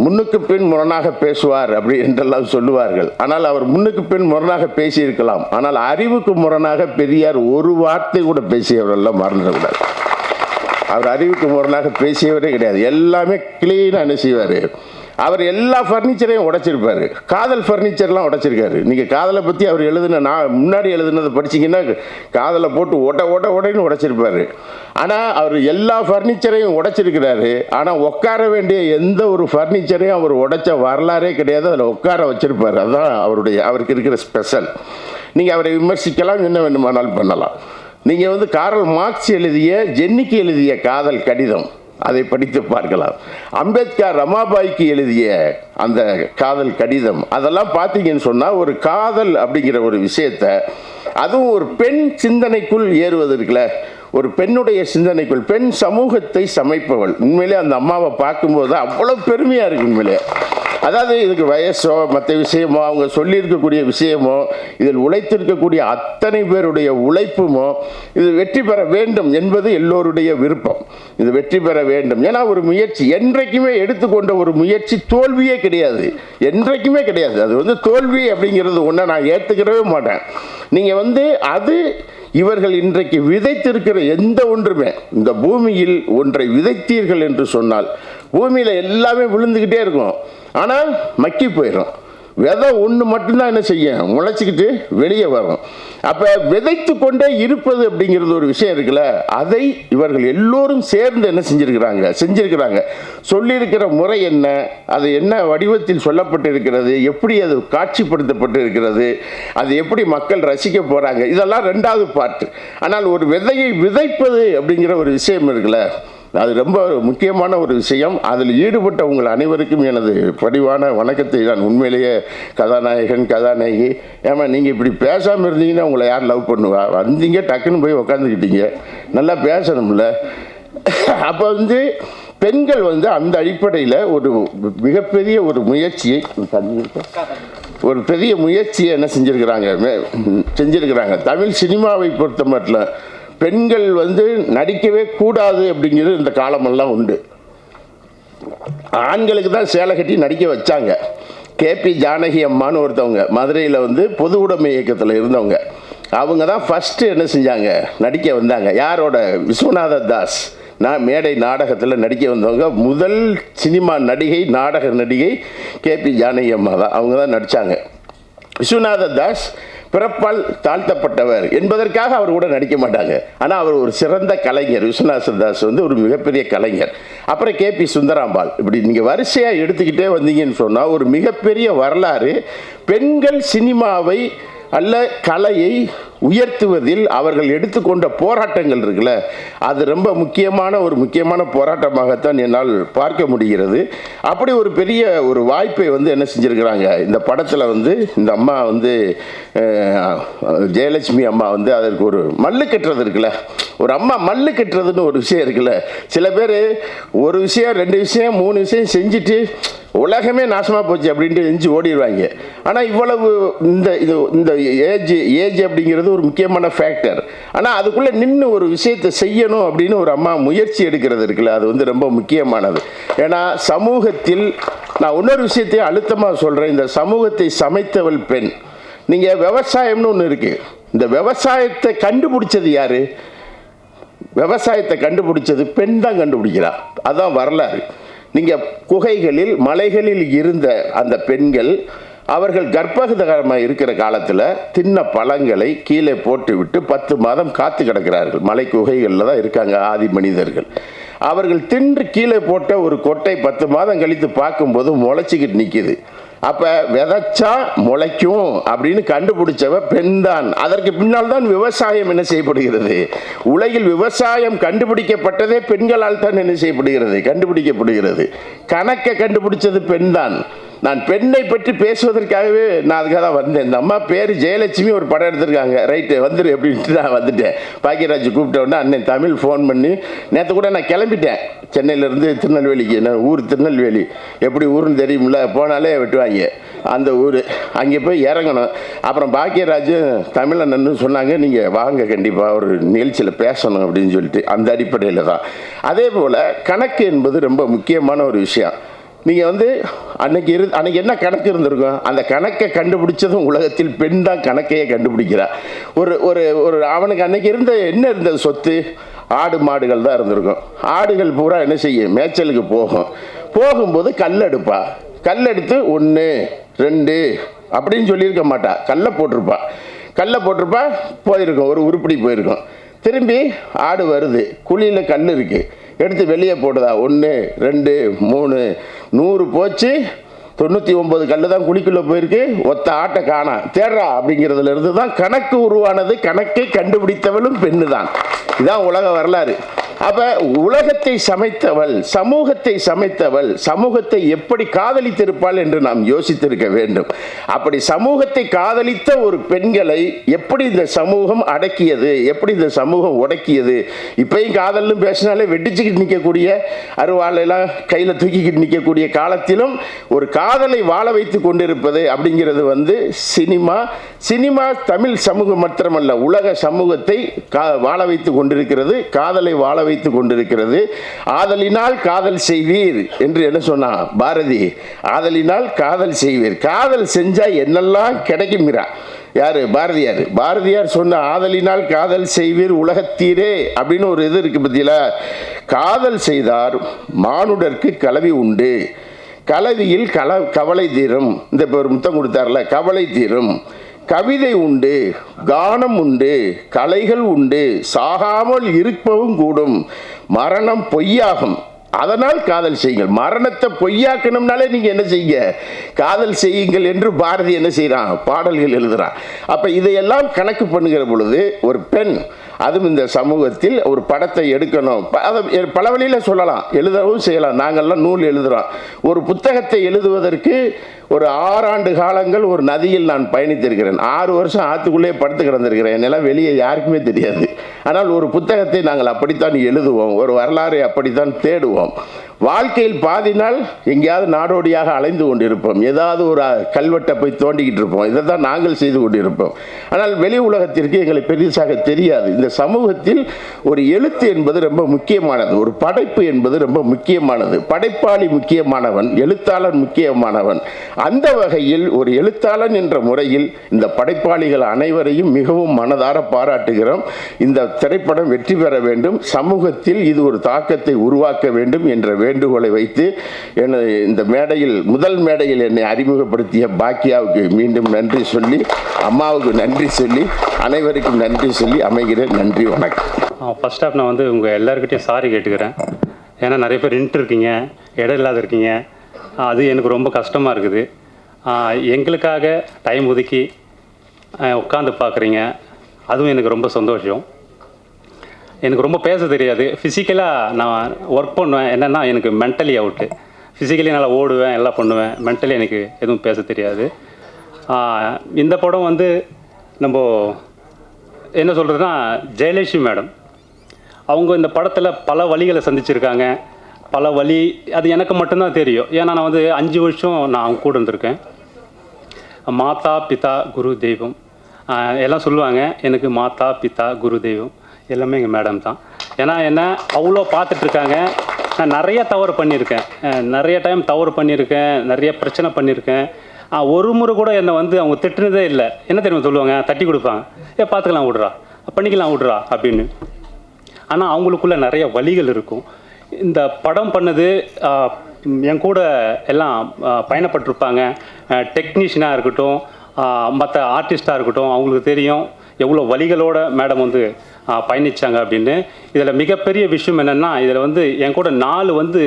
முன்னுக்கு பின் முரணாக பேசுவார் அப்படி என்றெல்லாம் சொல்லுவார்கள். ஆனால் அவர் முன்னுக்கு பின் முரணாக பேசியிருக்கலாம். ஆனால் அறிவுக்கு முரணாக பெரியார் ஒரு வார்த்தை கூட பேசியவரெல்லாம் மறந்துடக்கூடாது. அவர் அறிவுக்கு முரணாக பேசியவரே கிடையாது. எல்லாமே கிளீனாக என்ன செய்வார், அவர் எல்லா ஃபர்னிச்சரையும் உடைச்சிருப்பார். காதல் ஃபர்னிச்சர்லாம் உடைச்சிருக்காரு. நீங்கள் காதலை பற்றி அவர் நான் முன்னாடி எழுதுனதை படிச்சிங்கன்னா காதலை போட்டு ஓடைன்னு உடைச்சிருப்பார். ஆனால் அவர் எல்லா ஃபர்னிச்சரையும் உடைச்சிருக்கிறாரு. ஆனால் உட்கார வேண்டிய எந்த ஒரு ஃபர்னிச்சரையும் அவர் உடைச்ச வரலாறே கிடையாது. அதில் உட்கார வச்சிருப்பார். அதுதான் அவருக்கு இருக்கிற ஸ்பெஷல். நீங்கள் அவரை விமர்சிக்கலாம், என்ன வேண்டுமானாலும் பண்ணலாம். நீங்கள் கார்ல் மார்க்ஸ் எழுதிய ஜென்னிக்கு எழுதிய காதல் கடிதம் அதை படித்து பார்க்கலாம். அம்பேத்கர் ரமாபாய்க்கு எழுதிய அந்த காதல் கடிதம் அதெல்லாம் பார்த்தீங்கன்னு சொன்னால் ஒரு காதல் அப்படிங்கிற ஒரு விஷயத்தை, அதுவும் ஒரு பெண் சிந்தனைக்குள் ஏறுவதற்குல, ஒரு பெண்ணுடைய சிந்தனைக்குள், பெண் சமூகத்தை சமைப்பவள். உண்மையிலே அந்த அம்மாவை பார்க்கும்போது அவ்வளோ பெருமையாக இருக்கு உண்மையிலே. அதாவது இதுக்கு வயசோ மற்ற விஷயமோ அவங்க சொல்லியிருக்கக்கூடிய விஷயமோ இதில் உழைத்திருக்கக்கூடிய அத்தனை பேருடைய உழைப்புமோ இது வெற்றி பெற வேண்டும் என்பது எல்லோருடைய விருப்பம். இது வெற்றி பெற வேண்டும். ஏன்னா ஒரு முயற்சி என்றைக்குமே எடுத்துக்கொண்ட ஒரு முயற்சி தோல்வியே கிடையாது, என்றைக்குமே கிடையாது. அது தோல்வி அப்படிங்கிறது ஒன்றை நான் ஏற்றுக்கிறவே மாட்டேன். நீங்கள் அது இவர்கள் இன்றைக்கு விதைத்திருக்கிற எந்த ஒன்றுமே, இந்த பூமியில் ஒன்றை விதைத்தீர்கள் என்று சொன்னால் பூமியில் எல்லாமே விழுந்துக்கிட்டே இருக்கும், ஆனால் மக்கி போயிடும். விதை ஒன்று மட்டும்தான் என்ன செய்யும், முளைச்சிக்கிட்டு வெளியே வரும். அப்போ விதைத்து கொண்டே இருப்பது அப்படிங்கிறது ஒரு விஷயம் இருக்குல்ல, அதை இவர்கள் எல்லோரும் சேர்ந்து என்ன செஞ்சிருக்கிறாங்க. சொல்லியிருக்கிற முறை என்ன, அது என்ன வடிவத்தில் சொல்லப்பட்டிருக்கிறது, எப்படி அது காட்சிப்படுத்தப்பட்டு இருக்கிறது, அது எப்படி மக்கள் ரசிக்க போகிறாங்க, இதெல்லாம் ரெண்டாவது பார்ட்டு. ஆனால் ஒரு விதையை விதைப்பது அப்படிங்கிற ஒரு விஷயம் இருக்குல்ல, அது ரொம்ப முக்கியமான ஒரு விஷயம். அதில் ஈடுபட்ட உங்கள் அனைவருக்கும் எனது பணிவான வணக்கத்தை நான் உண்மையிலேயே கதாநாயகன் கதாநாயகி. ஏமா நீங்கள் இப்படி பேசாமல் இருந்தீங்கன்னா உங்களை யார் லவ் பண்ணுவா? வந்தீங்க, டக்குன்னு போய் உக்காந்துக்கிட்டீங்க, நல்லா பேசணும்ல. அப்போ பெண்கள் அந்த அடிப்படையில் ஒரு மிகப்பெரிய ஒரு முயற்சியை என்ன செஞ்சிருக்கிறாங்க. தமிழ் சினிமாவை பொறுத்த மட்டும் பெண்கள் நடிக்கவே கூடாது அப்படிங்கிறது இந்த காலமெல்லாம் உண்டு. ஆண்களுக்கு தான் சேலை கட்டி நடிக்க வச்சாங்க. கேபி ஜானகி அம்மான்னு ஒருத்தவங்க மதுரையில் பொது உடைமை இயக்கத்தில் இருந்தவங்க, அவங்க தான் ஃபஸ்ட்டு என்ன செஞ்சாங்க, நடிக்க வந்தாங்க. யாரோட? விஸ்வநாத தாஸ் மேடை நாடகத்தில் நடிக்க வந்தவங்க. முதல் சினிமா நடிகை, நாடக நடிகை கேபி ஜானகி அம்மா தான். அவங்க தான் நடித்தாங்க. விஸ்வநாத தாஸ் பிறப்பால் தாழ்த்தப்பட்டவர் என்பதற்காக அவர் கூட நடிக்க மாட்டாங்க. ஆனால் அவர் ஒரு சிறந்த கலைஞர். விஸ்வநாத தாஸ் ஒரு மிகப்பெரிய கலைஞர். அப்புறம் கேபி சுந்தராம்பாள். இப்படி நீங்கள் வரிசையாக எடுத்துக்கிட்டே வந்தீங்கன்னு சொன்னால் ஒரு மிகப்பெரிய வரலாறு. பெண்கள் சினிமாவை அல்ல கலையை உயர்த்துவதில் அவர்கள் எடுத்துக்கொண்ட போராட்டங்கள் இருக்குல்ல, அது ரொம்ப முக்கியமான போராட்டமாகத்தான் என்னால் பார்க்க முடிகிறது. அப்படி ஒரு பெரிய ஒரு வாய்ப்பை என்ன செஞ்சுருக்கிறாங்க இந்த படத்தில். இந்த அம்மா ஜெயலட்சுமி அம்மா அதற்கு ஒரு மல்லு கட்டுறது இருக்குல்ல, ஒரு அம்மா மல்லு கட்டுறதுன்னு ஒரு விஷயம் இருக்குல்ல. சில பேர் ஒரு விஷயம் 2 விஷயம் 3 விஷயம் செஞ்சுட்டு உலகமே நாசமாக போச்சு அப்படின்ட்டு எஞ்சி ஓடிடுவாங்க. ஆனால் இவ்வளவு இந்த ஏஜ் அப்படிங்கிறது ஒரு முக்கியமான ஃபேக்டர். ஆனால் அதுக்குள்ளே நின்று ஒரு விஷயத்தை செய்யணும் அப்படின்னு ஒரு அம்மா முயற்சி எடுக்கிறது இருக்குல்ல, அது ரொம்ப முக்கியமானது. ஏன்னா சமூகத்தில் நான் இன்னொரு விஷயத்தையும் அழுத்தமாக சொல்கிறேன், இந்த சமூகத்தை சமைத்தவள் பெண். நீங்கள் விவசாயம்னு ஒன்று இருக்குது, இந்த விவசாயத்தை கண்டுபிடிச்சது யார்? விவசாயத்தை கண்டுபிடிச்சது பெண் தான் கண்டுபிடிக்கிறா. அதுதான் வரலாறு. நீங்கள் குகைகளில் மலைகளில் இருந்த அந்த பெண்கள் அவர்கள் கர்ப்பகாரமாக இருக்கிற காலத்தில் தின்ன பழங்களை கீழே போட்டுவிட்டு 10 மாதம் காத்து கிடக்கிறார்கள். மலை குகைகளில் தான் இருக்காங்க ஆதி மனிதர்கள். அவர்கள் தின்று கீழே போட்ட ஒரு கொட்டை 10 மாதம் கழித்து பார்க்கும்போது முளைச்சிக்கிட்டு நிற்கிது. அப்போ விதைச்சா முளைக்கும் அப்படின்னு கண்டுபிடிச்சவ பெண் தான். அதற்கு பின்னால் தான் விவசாயம் என்ன செய்யப்படுகிறது. உலகில் விவசாயம் கண்டுபிடிக்கப்பட்டதே பெண்களால் தான் என்ன செய்யப்படுகிறது, கண்டுபிடிக்கப்படுகிறது. கணக்கை கண்டுபிடிச்சது பெண் தான். நான் பெண்ணை பற்றி பேசுவதற்காகவே நான் அதுக்காக தான் வந்தேன். இந்த அம்மா பேர் ஜெயலட்சுமி, ஒரு படம் எடுத்திருக்காங்க, ரைட்டு வந்துடு அப்படின்ட்டு நான் வந்துட்டேன். பாக்கியராஜ் கூப்பிட்டோன்னே அண்ணன் தமிழ் ஃபோன் பண்ணி, நேற்று கூட நான் கிளம்பிட்டேன் சென்னையிலேருந்து திருநெல்வேலிக்கு. நான் ஊர் திருநெல்வேலி, எப்படி ஊருன்னு தெரியுமில்ல, போனாலே வெட்டுவாங்க அந்த ஊர். அங்கே போய் இறங்கணும். அப்புறம் பாக்கியராஜ் தமிழன்னு சொன்னாங்க, நீங்கள் வாங்க கண்டிப்பாக ஒரு நிகழ்ச்சியில் பேசணும் அப்படின்னு சொல்லிட்டு, அந்த அடிப்படையில் தான். அதே போல் கணக்கு என்பது ரொம்ப முக்கியமான ஒரு விஷயம். நீங்கள் அன்னைக்கு என்ன கணக்கு இருந்திருக்கும், அந்த கணக்கை கண்டுபிடிச்சதும் உலகத்தில் பெண் தான் கணக்கையே கண்டுபிடிக்கிறா. ஒரு அவனுக்கு அன்னைக்கு என்ன இருந்தது சொத்து, ஆடு மாடுகள் தான் இருந்திருக்கும். ஆடுகள் பூரா என்ன செய்யும், மேய்ச்சலுக்கு போகும்போது கல் எடுப்பா. கல் எடுத்து 1 2 அப்படின்னு சொல்லியிருக்க மாட்டா. கல்லை போட்டிருப்பா. போயிருக்கும், ஒரு உருப்படி போயிருக்கும். திரும்பி ஆடு வருது, குழியில் கல் இருக்குது, எடுத்து வெளியே போடுதா. 1 2 3 100 போச்சு, 99 கல் தான் குழிக்குள்ளே போயிருக்கு, ஒத்த ஆட்டை காணா, தேடுறா அப்படிங்கிறதுல இருந்து தான் கணக்கு உருவானது. கணக்கை கண்டுபிடித்தவளும் பெண்ணு தான். இதுதான் உலக வரலாறு. அப்போ உலகத்தை சமைத்தவள், சமூகத்தை சமைத்தவள், சமூகத்தை எப்படி காதலித்திருப்பாள் என்று நாம் யோசித்திருக்க வேண்டும். அப்படி சமூகத்தை காதலித்த ஒரு பெண்களை எப்படி இந்த சமூகம் அடக்கியது, எப்படி இந்த சமூகம் உடக்கியது. இப்பயும் காதல்னு பேசினாலே வெட்டிச்சுக்கிட்டு நிற்கக்கூடிய, அருவாளையெல்லாம் கையில் தூக்கிக்கிட்டு நிற்கக்கூடிய காலத்திலும் ஒரு காதலை வாழ வைத்து கொண்டிருப்பது அப்படிங்கிறது சினிமா தமிழ் சமூகம் மாத்திரமல்ல, உலக சமூகத்தை வாழ வைத்து கொண்டிருக்கிறது, காதலை வாழ வைத்து கொண்டிருக்கிறது. ஆதலினால் காதல் செய்வீர் என்று என்ன சொன்னா பாரதி? ஆதலினால் காதல் செய்வீர். காதல் செஞ்சா என்னெல்லாம் கிடைக்கும்ங்கிறா யாரு? பாரதியார். பாரதியார் சொன்ன ஆதலினால் காதல் செய்வீர் உலகத்தீரே அப்படின்னு ஒரு இது இருக்கு பத்தியில. காதல் செய்தார் மானுடர்க்கு கலவி உண்டு, கலவியில் கவலை தீரும். இந்த ஒரு முத்தம் கொடுத்தார்ல, கவலை தீரும். கவிதை உண்டு, கானம் உண்டு, கலைகள் உண்டு, சாகாமல் இருப்பவும் கூடும், மரணம் பொய்யாகும், அதனால் காதல் செய்யுங்கள். மரணத்தை பொய்யாக்கணும்னாலே நீங்கள் என்ன செய்யுங்க? காதல் செய்யுங்கள் என்று பாரதி என்ன செய்கிறான்? பாடல்கள் எழுதுகிறான். அப்போ இதையெல்லாம் கணக்கு பண்ணுகிற பொழுது ஒரு பெண், அதுவும் இந்த சமூகத்தில் ஒரு படத்தை எடுக்கணும், அதை பல வழியில் சொல்லலாம், எழுதவும் செய்யலாம். நாங்கள்லாம் நூல் எழுதுகிறோம். ஒரு புத்தகத்தை எழுதுவதற்கு ஒரு 6 ஆண்டு காலங்கள் ஒரு நதியில் நான் பயணித்திருக்கிறேன். 6 வருஷம் ஆற்றுக்குள்ளே படுத்து கிடந்திருக்கிறேன். என்னெல்லாம் வெளியே யாருக்குமே தெரியாது. ஆனால் ஒரு புத்தகத்தை நாங்கள் அப்படித்தான் எழுதுவோம், ஒரு வரலாறை அப்படித்தான் தேடுவோம். வாழ்க்கையில் பாதி நாள் எங்கேயாவது நாடோடியாக அலைந்து கொண்டிருப்போம், ஏதாவது ஒரு கல்வெட்டை போய் தோண்டிக்கிட்டு இருப்போம். இதை தான் நாங்கள் செய்து கொண்டிருப்போம். ஆனால் வெளி உலகத்திற்கு எங்களை பெரிசாக தெரியாது. இந்த சமூகத்தில் ஒரு எழுத்து என்பது ரொம்ப முக்கியமானது, ஒரு படைப்பு என்பது ரொம்ப முக்கியமானது. படைப்பாளி முக்கியமானவன், எழுத்தாளர் முக்கியமானவன். அந்த வகையில் ஒரு எழுத்தாளன் என்ற முறையில் இந்த படைப்பாளிகள் அனைவரையும் மிகவும் மனதார பாராட்டுகிறோம். இந்த திரைப்படம் வெற்றி பெற வேண்டும், சமூகத்தில் இது ஒரு தாக்கத்தை உருவாக்க வேண்டும் என்ற வேண்டுகோளை வைத்து இந்த மேடையில், முதல் மேடையில் என்னை அறிமுகப்படுத்திய பாக்கியாவுக்கு மீண்டும் நன்றி சொல்லி, அம்மாவுக்கு நன்றி சொல்லி, அனைவருக்கும் நன்றி சொல்லி அமைகிறேன். நன்றி, வணக்கம். ஃபர்ஸ்ட் ஆஃப் நான் வந்து உங்கள் எல்லாருக்கிட்டையும் சாரி கேட்டுக்கிறேன். ஏன்னா நிறைய பேர் நின்று இருக்கீங்க, இடம் இல்லாத இருக்கீங்க, அது எனக்கு ரொம்ப கஷ்டமாக இருக்குது. எங்களுக்காக டைம் ஒதுக்கி உட்காந்து பார்க்குறீங்க, அதுவும் எனக்கு ரொம்ப சந்தோஷம். எனக்கு ரொம்ப பேச தெரியாது. ஃபிசிக்கலாக நான் ஒர்க் பண்ணுவேன், என்னென்னா எனக்கு மென்டலி அவுட்டு. ஃபிசிக்கலி நல்லா ஓடுவேன், எல்லாம் பண்ணுவேன், மென்டலி எனக்கு எதுவும் பேச தெரியாது. இந்த படம் வந்து நம்ம என்ன சொல்கிறதுனா, ஜெயலட்சுமி மேடம் அவங்க இந்த படத்தில் பல வழிகளை சந்திச்சிருக்காங்க. பல வழி அது எனக்கு மட்டும்தான் தெரியும். ஏன்னா நான் வந்து 5 வருஷம் நான் அவங்க கூட இருந்திருக்கேன். மாதா பிதா குரு தெய்வம் எல்லாம் சொல்லுவாங்க. எனக்கு மாதா பிதா குரு தெய்வம் எல்லாமே எங்கள் மேடம் தான். ஏன்னா என்ன அவ்வளோ பார்த்துட்ருக்காங்க. நான் நிறைய தவறு பண்ணியிருக்கேன், நிறைய டைம் தவறு பண்ணியிருக்கேன், நிறைய பிரச்சனை பண்ணியிருக்கேன். ஒரு முறை கூட என்னை வந்து அவங்க திட்டுனதே இல்லை. என்ன தெரியுமா சொல்லுவாங்க? தட்டி கொடுப்பாங்க, பார்த்துக்கலாம் விட்றா, பண்ணிக்கலாம் விட்றா அப்படின்னு. ஆனால் அவங்களுக்குள்ள நிறைய வழிகள் இருக்கும். இந்த படம் பண்ணது என் கூட எல்லாம் பயணப்பட்டிருப்பாங்க. டெக்னீஷியனாக இருக்கட்டும், மற்ற ஆர்டிஸ்டாக இருக்கட்டும், அவங்களுக்கு தெரியும் எவ்வளோ வழிகளோட மேடம் வந்து பயணித்தாங்க அப்படின்னு. இதில் மிகப்பெரிய விஷயம் என்னென்னா, இதில் வந்து என் கூட 4 வந்து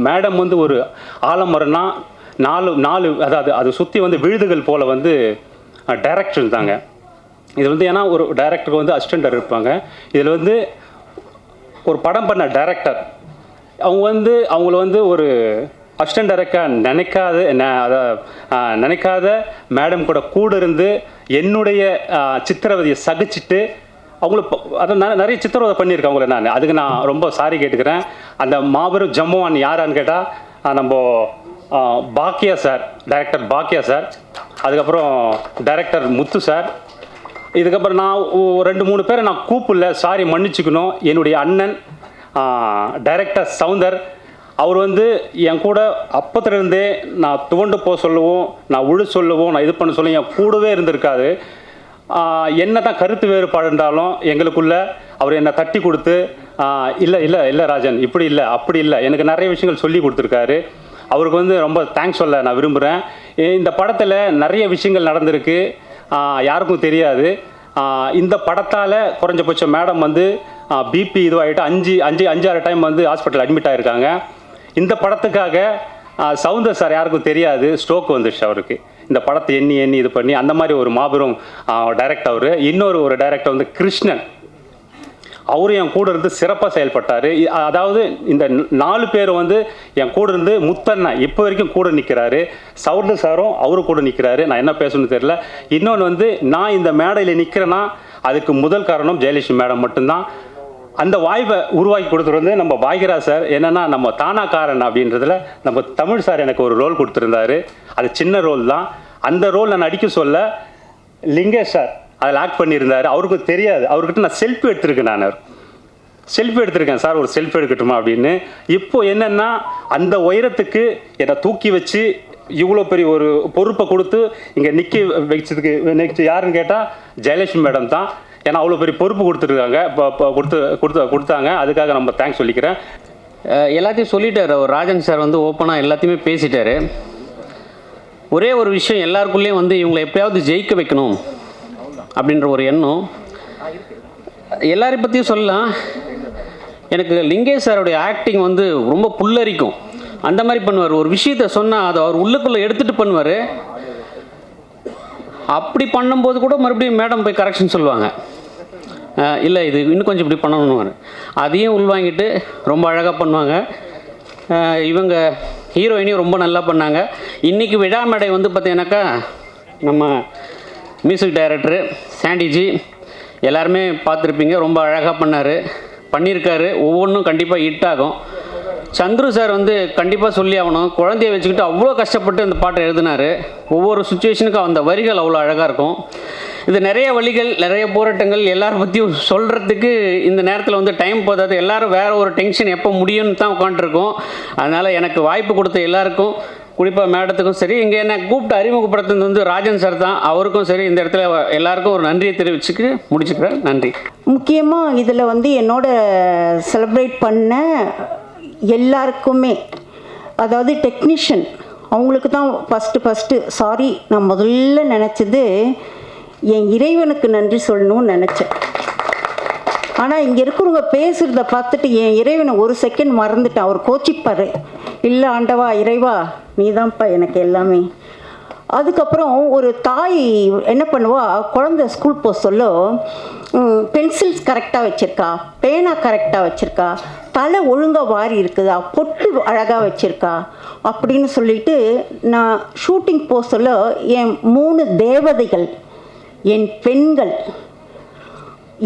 மேடம் வந்து ஒரு ஆலமரம்னா 4 அதாவது அதை சுற்றி வந்து விழுதுகள் போல் வந்து டைரக்டர் தாங்க. இது வந்து ஏன்னா ஒரு டைரக்டருக்கு வந்து அசிஸ்டண்ட் இருப்பாங்க. இதில் வந்து ஒரு படம் பண்ண டைரக்டர் அவங்கள வந்து ஒரு அசிஸ்டண்ட் டைரக்டராக நினைக்காத மேடம் கூட இருந்து என்னுடைய சித்திரவதையை சகிச்சுட்டு அவங்களுக்கு அதை நிறைய சித்திரவதை பண்ணியிருக்கேன் அவங்கள. அதுக்கு நான் ரொம்ப சாரி கேட்டுக்கிறேன். அந்த மாபெரும் ஜம்முவான் யாரான்னு கேட்டால் நம்ம பாக்கியா சார், டைரக்டர் பாக்கியா சார், அதுக்கப்புறம் டைரக்டர் முத்து சார். இதுக்கப்புறம் நான் 2-3 பேரை நான் கூப்பிடல, சாரி மன்னிச்சுக்கணும். என்னுடைய அண்ணன் டைரக்டர் சவுந்தர், அவர் வந்து என் கூட அப்பத்துலேருந்தே நான் துவண்டு போக சொல்லவும், நான் சொல்லவும், நான் இது பண்ண சொல்ல என் கூடவே இருந்திருக்காது. என்ன தான் கருத்து வேறுபாடு இருந்தாலும் எங்களுக்குள்ள அவர் என்னை தட்டி கொடுத்து இல்லை இல்லை இல்லை ராஜன் இப்படி இல்லை அப்படி இல்லை, எனக்கு நிறைய விஷயங்கள் சொல்லி கொடுத்துருக்காரு. அவருக்கு வந்து ரொம்ப தேங்க்ஸ் சொல்ல நான் விரும்புகிறேன். இந்த படத்தில் நிறைய விஷயங்கள் நடந்திருக்கு, யாருக்கும் தெரியாது. இந்த படத்தால் குறைஞ்சபட்சம் மேடம் வந்து பிபி இதுவாகிட்டு 5-6 டைம் வந்து ஹாஸ்பிட்டல் அட்மிட் ஆகிருக்காங்க. இந்த படத்துக்காக சவுந்தர் சார் யாருக்கும் தெரியாது, ஸ்ட்ரோக் வந்துடுச்சு அவருக்கு. இந்த படத்தை எண்ணி இது பண்ணி அந்த மாதிரி ஒரு மாபெரும் டைரக்டர் அவர். இன்னொரு டைரக்டர் வந்து கிருஷ்ணன், அவரும் என் கூட இருந்து சிறப்பாக செயல்பட்டார். அதாவது இந்த 4 பேர் வந்து என் கூட இருந்து முத்தண்ணா இப்போ வரைக்கும் கூட நிற்கிறாரு. சவுந்தர் சாரும் அவரு கூட நிற்கிறாரு. நான் என்ன பேசணும்னு தெரியல. இன்னொன்று வந்து நான் இந்த மேடையில் நிற்கிறேன்னா அதுக்கு முதல் காரணம் ஜெயலட்சுமி மேடம் மட்டும்தான். அந்த வாய்ப்பை உருவாக்கி கொடுத்துட்டு வந்து நம்ம பாக்யராஜ் சார். என்னென்னா நம்ம தானாக்காரன் அப்படின்றதுல நம்ம தமிழ் சார் எனக்கு ஒரு ரோல் கொடுத்துருந்தாரு. அது சின்ன ரோல் தான். அந்த ரோல் நான் நடிக்க சொல்ல லிங்கேஷ் சார் அதில் ஆக்ட் பண்ணியிருந்தார். அவருக்கும் தெரியாது. அவர்கிட்ட நான் செல்ஃபி எடுத்திருக்கேன் சார், ஒரு செல்ஃபி எடுக்கட்டுமா அப்படின்னு. இப்போது என்னென்னா அந்த உயரத்துக்கு என்னை தூக்கி வச்சு இவ்வளோ பெரிய ஒரு பொறுப்பை கொடுத்து இங்கே நிற்க வச்சதுக்கு நெக்ஸ்ட் யாருன்னு கேட்டால் ஜெயலட்சுமி மேடம் தான். ஏன்னா அவ்வளோ பெரிய பொறுப்பு கொடுத்துருக்காங்க, கொடுத்தாங்க. அதுக்காக நம்ம தேங்க்ஸ் சொல்லிக்கிறேன். எல்லாத்தையும் சொல்லிட்டார் அவர். ராஜன் சார் வந்து ஓப்பனாக எல்லாத்தையுமே பேசிட்டார். ஒரே ஒரு விஷயம், எல்லாருக்குள்ளேயும் வந்து இவங்களை எப்படியாவது ஜெயிக்க வைக்கணும் அப்படின்ற ஒரு எண்ணம். எல்லாரையும் பற்றியும் சொல்லலாம். எனக்கு லிங்கேஷ் சாருடைய ஆக்டிங் வந்து ரொம்ப புல்லரிக்கும். அந்த மாதிரி பண்ணுவார். ஒரு விஷயத்த சொன்னால் அதை அவர் உள்ளுக்குள்ளே எடுத்துகிட்டு பண்ணுவார். அப்படி பண்ணும்போது கூட மறுபடியும் மேடம் போய் கரெக்ஷன் சொல்லுவாங்க, இல்லை இது இன்னும் கொஞ்சம் இப்படி பண்ணணும்னு. அதையும் உள்வாங்கிட்டு ரொம்ப அழகாக பண்ணுவாங்க. இவங்க ஹீரோயினையும் ரொம்ப நல்லா பண்ணாங்க. இன்றைக்கி விழாமேடை வந்து பார்த்தீங்கன்னாக்கா நம்ம மியூசிக் டைரக்டரு சாண்டிஜி எல்லாருமே பார்த்துருப்பீங்க. ரொம்ப அழகாக பண்ணியிருக்காரு. ஒவ்வொன்றும் கண்டிப்பாக ஹிட் ஆகும். சந்துரு சார் வந்து கண்டிப்பாக சொல்லி ஆகணும். குழந்தைய வச்சுக்கிட்டு அவ்வளோ கஷ்டப்பட்டு அந்த பாட்டை எழுதினார். ஒவ்வொரு சுச்சுவேஷனுக்கும் அந்த வரிகள் அவ்வளோ அழகாக இருக்கும். இது நிறைய வழிகள், நிறைய போராட்டங்கள் எல்லாரும் பற்றியும் சொல்கிறதுக்கு இந்த நேரத்தில் வந்து டைம் போதாது. எல்லோரும் வேறு ஒரு டென்ஷன் எப்போ முடியும்னு தான் உட்காந்துருக்கோம். அதனால் எனக்கு வாய்ப்பு கொடுத்த எல்லாருக்கும், குறிப்பாக மேடத்துக்கும் சரி, இங்கே என்ன கூப்பிட்டு அறிமுகப்படுத்துறது வந்து ராஜன் சார் தான். அவருக்கும் சரி, இந்த இடத்துல எல்லாருக்கும் ஒரு நன்றியை தெரிவிச்சுக்கு முடிச்சுக்கிறேன். நன்றி. முக்கியமாக இதில் வந்து என்னோட செலிப்ரேட் பண்ண எல்லாருக்குமே, அதாவது டெக்னீஷியன் அவங்களுக்கு தான் ஃபஸ்ட்டு சாரி. நான் முதல்ல நினச்சது என் இறைவனுக்கு நன்றி சொல்லணும்னு நினச்சேன். ஆனால் இங்கே இருக்கிறவங்க பேசுகிறத பார்த்துட்டு என் இறைவனை ஒரு செகண்ட் மறந்துட்டேன். அவர் கோச்சிப்பார், இல்லை ஆண்டவா இறைவா நீ தான்ப்பா எனக்கு எல்லாமே. அதுக்கப்புறம் ஒரு தாய் என்ன பண்ணுவா, குழந்தை ஸ்கூல் போக சொல்ல பென்சில்ஸ் கரெக்டாக வச்சுருக்கா, பேனா கரெக்டாக வச்சுருக்கா, தலை ஒழுங்காக வாரி இருக்குதா, பொட்டு அழகாக வச்சுருக்கா அப்படின்னு சொல்லிட்டு நான் ஷூட்டிங் போக சொல்ல என் 3 தேவதைகள், என் பெண்கள்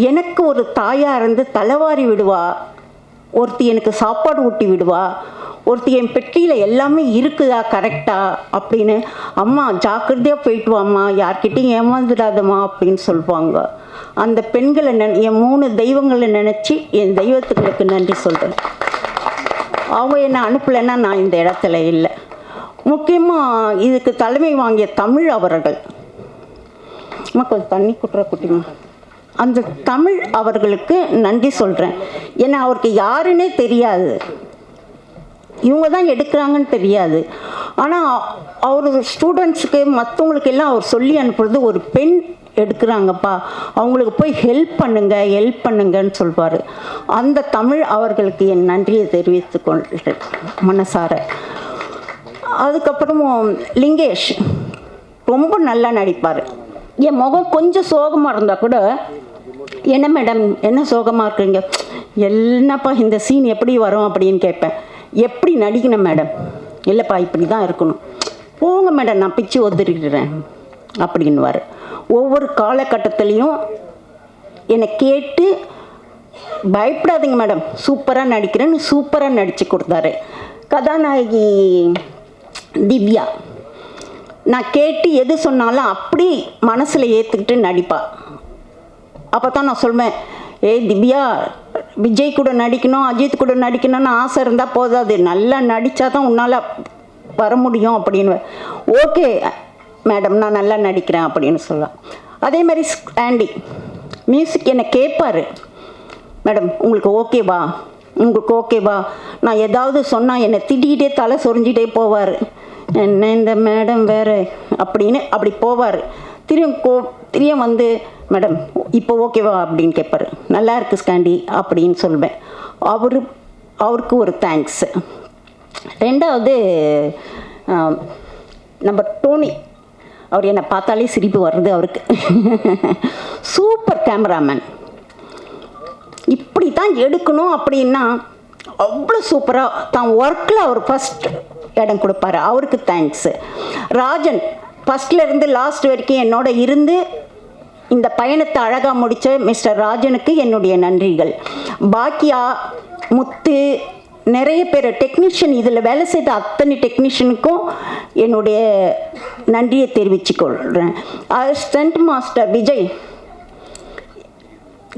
எனக்கு ஒரு தாயாக இருந்து தலைவாரி விடுவா. ஒருத்தி எனக்கு சாப்பாடு ஊட்டி விடுவா. ஒருத்தி என் பெட்டியில் எல்லாமே இருக்குதா கரெக்டா அப்படின்னு, அம்மா ஜாக்கிரதையாக போயிட்டு வாம்மா, யார்கிட்டையும் ஏமாந்துடாதம்மா அப்படின்னு சொல்லுவாங்க. அந்த பெண்களை என் 3 தெய்வங்களை நினச்சி என் தெய்வத்துங்களுக்கு நன்றி சொல்கிறேன். அவங்க என்னை அனுப்பலைன்னா நான் இந்த இடத்துல இல்லை. முக்கியமாக இதுக்கு தலைமை வாங்கிய தமிழ் அவர்கள், அம்மா கொஞ்சம் தண்ணி குட்டுற குட்டிமா, அந்த தமிழ் அவர்களுக்கு நன்றி சொல்கிறேன். ஏன்னா அவருக்கு யாருன்னே தெரியாது, இவங்க தான் எடுக்கிறாங்கன்னு தெரியாது. ஆனால் அவர் ஸ்டூடெண்ட்ஸுக்கு மற்றவங்களுக்கு எல்லாம் அவர் சொல்லி அனுப்புறது, ஒரு பெண் எடுக்கிறாங்கப்பா அவங்களுக்கு போய் ஹெல்ப் பண்ணுங்கன்னு சொல்வார். அந்த தமிழ் அவர்களுக்கு என் நன்றியை தெரிவித்து கொள்கிறேன் மனசார. அதுக்கப்புறம் லிங்கேஷ் ரொம்ப நல்லா நடிப்பார். என் முகம் கொஞ்சம் சோகமாக இருந்தால் கூட, என்ன மேடம் என்ன சோகமாக இருக்குறீங்க, என்னப்பா இந்த சீன் எப்படி வரும் அப்படின்னு கேட்பேன். எப்படி நடிக்கணும் மேடம், இல்லைப்பா இப்படி தான் இருக்கணும், போங்க மேடம் நான் பிச்சு ஒதுறிடுறேன் அப்படின்வார். ஒவ்வொரு காலகட்டத்துலேயும் என்னை கேட்டு பயப்படாதீங்க மேடம் சூப்பராக நடிக்கிறேன்னு சூப்பராக நடித்து கொடுத்தாரு. கதாநாயகி திவ்யா நான் கேட்டு எது சொன்னாலும் அப்படி மனசில் ஏற்றுக்கிட்டு நடிப்பா. அப்போ தான் நான் சொல்வேன், ஏய் திவ்யா விஜய் கூட நடிக்கணும் அஜித் கூட நடிக்கணும்னு ஆசை இருந்தால் போதாது, நல்லா நடித்தா தான் உன்னால் வர முடியும் அப்படின்னு. ஓகே மேடம் நான் நல்லா நடிக்கிறேன் அப்படின்னு சொல்லலாம். அதே மாதிரி ஆண்டி மியூசிக் என்னை கேட்பார், மேடம் உங்களுக்கு ஓகேவா, உங்களுக்கு ஓகேவா? நான் ஏதாவது சொன்னால் என்னை திட்டிகிட்டே தலை சொரிஞ்சிட்டே போவார். என்ன இந்த மேடம் வேறு அப்படின்னு அப்படி போவார். திரும்ப வந்து மேடம் இப்போ ஓகேவா அப்படின்னு கேட்பார். நல்லா இருக்கு ஸ்காண்டி அப்படின்னு சொல்வேன். அவருக்கு ஒரு தேங்க்ஸ். ரெண்டாவது நம்ம டோனி, அவர் என்னை பார்த்தாலே சிரிப்பு வருது அவருக்கு. Super cameraman. இப்படி தான் எடுக்கணும் அப்படின்னா அவ்வளோ சூப்பராக தான் ஒர்க்கில் அவர் ஃபஸ்ட் இடம் கொடுப்பாரு. அவருக்கு தேங்க்ஸு. ராஜன் ஃபஸ்ட்லேருந்து லாஸ்ட் வரைக்கும் என்னோட இருந்து இந்த பயணத்தை அழகாக முடித்த மிஸ்டர் ராஜனுக்கு என்னுடைய நன்றிகள். பாக்கியா, முத்து, நிறைய பேர் டெக்னீஷியன், இதில் வேலை செய்த அத்தனை டெக்னீஷியனுக்கும் என்னுடைய நன்றியை தெரிவிச்சுக்கொள்கிறேன். ஸ்டண்ட் மாஸ்டர் விஜய்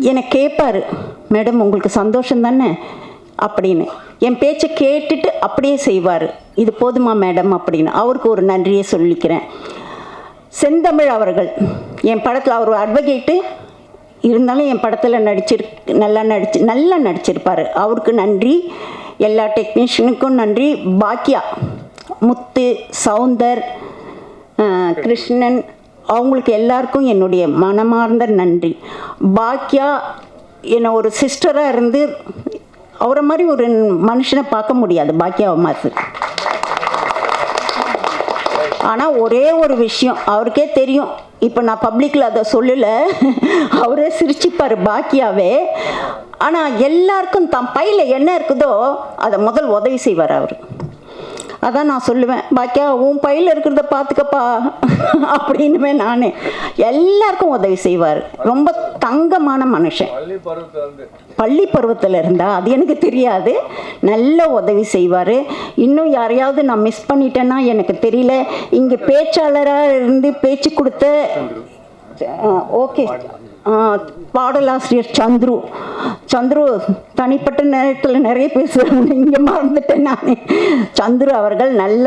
என்னை கேட்பார், மேடம் உங்களுக்கு சந்தோஷம் தானே அப்படின்னு. என் பேச்சை கேட்டுட்டு அப்படியே செய்வார். இது போதுமா மேடம் அப்படின்னு. அவருக்கு ஒரு நன்றியை சொல்லிக்கிறேன். செந்தமிழ் அவர்கள் என் படத்தில் அவர் ஒரு அட்வொகேட்டு இருந்தாலும் என் படத்தில் நல்லா நடிச்சிருப்பார். அவருக்கு நன்றி. எல்லா டெக்னீஷியனுக்கும் நன்றி. பாக்கியா, முத்து, சவுந்தர், கிருஷ்ணன், அவங்களுக்கு எல்லாருக்கும் என்னுடைய மனமார்ந்த நன்றி. பாக்கியா என்னை ஒரு சிஸ்டராக இருந்து, அவரை மாதிரி ஒரு மனுஷனை பார்க்க முடியாது பாக்கியாவை மாதிரி. ஆனால் ஒரே ஒரு விஷயம் அவருக்கே தெரியும், இப்போ நான் பப்ளிக்கில் அதை சொல்லலை, அவரே சிரிச்சுப்பார் பாக்கியாவே. ஆனால் எல்லாருக்கும் தன் பையில் என்ன இருக்குதோ அதை முதல் உதவி செய்வார் அவர். அதான் நான் சொல்லுவேன், பாக்கியா உன் பையில் இருக்கிறத பார்த்துக்கப்பா அப்படின்னுவே நானே. எல்லாருக்கும் உதவி செய்வார். ரொம்ப தங்கமான மனுஷன். பள்ளி பருவத்தில் இருந்தால் அது எனக்கு தெரியாது, நல்ல உதவி செய்வார். இன்னும் யாரையாவது நான் மிஸ் பண்ணிட்டேன்னா எனக்கு தெரியல. இங்கே பேச்சாளராக இருந்து பேச்சு கொடுத்த ஓகே பாடலாசிரியர் சந்துரு தனிப்பட்ட நேரத்தில் நிறைய பேசுகிறேன், இங்கே மறந்துட்டேன் நான். சந்துரு அவர்கள் நல்ல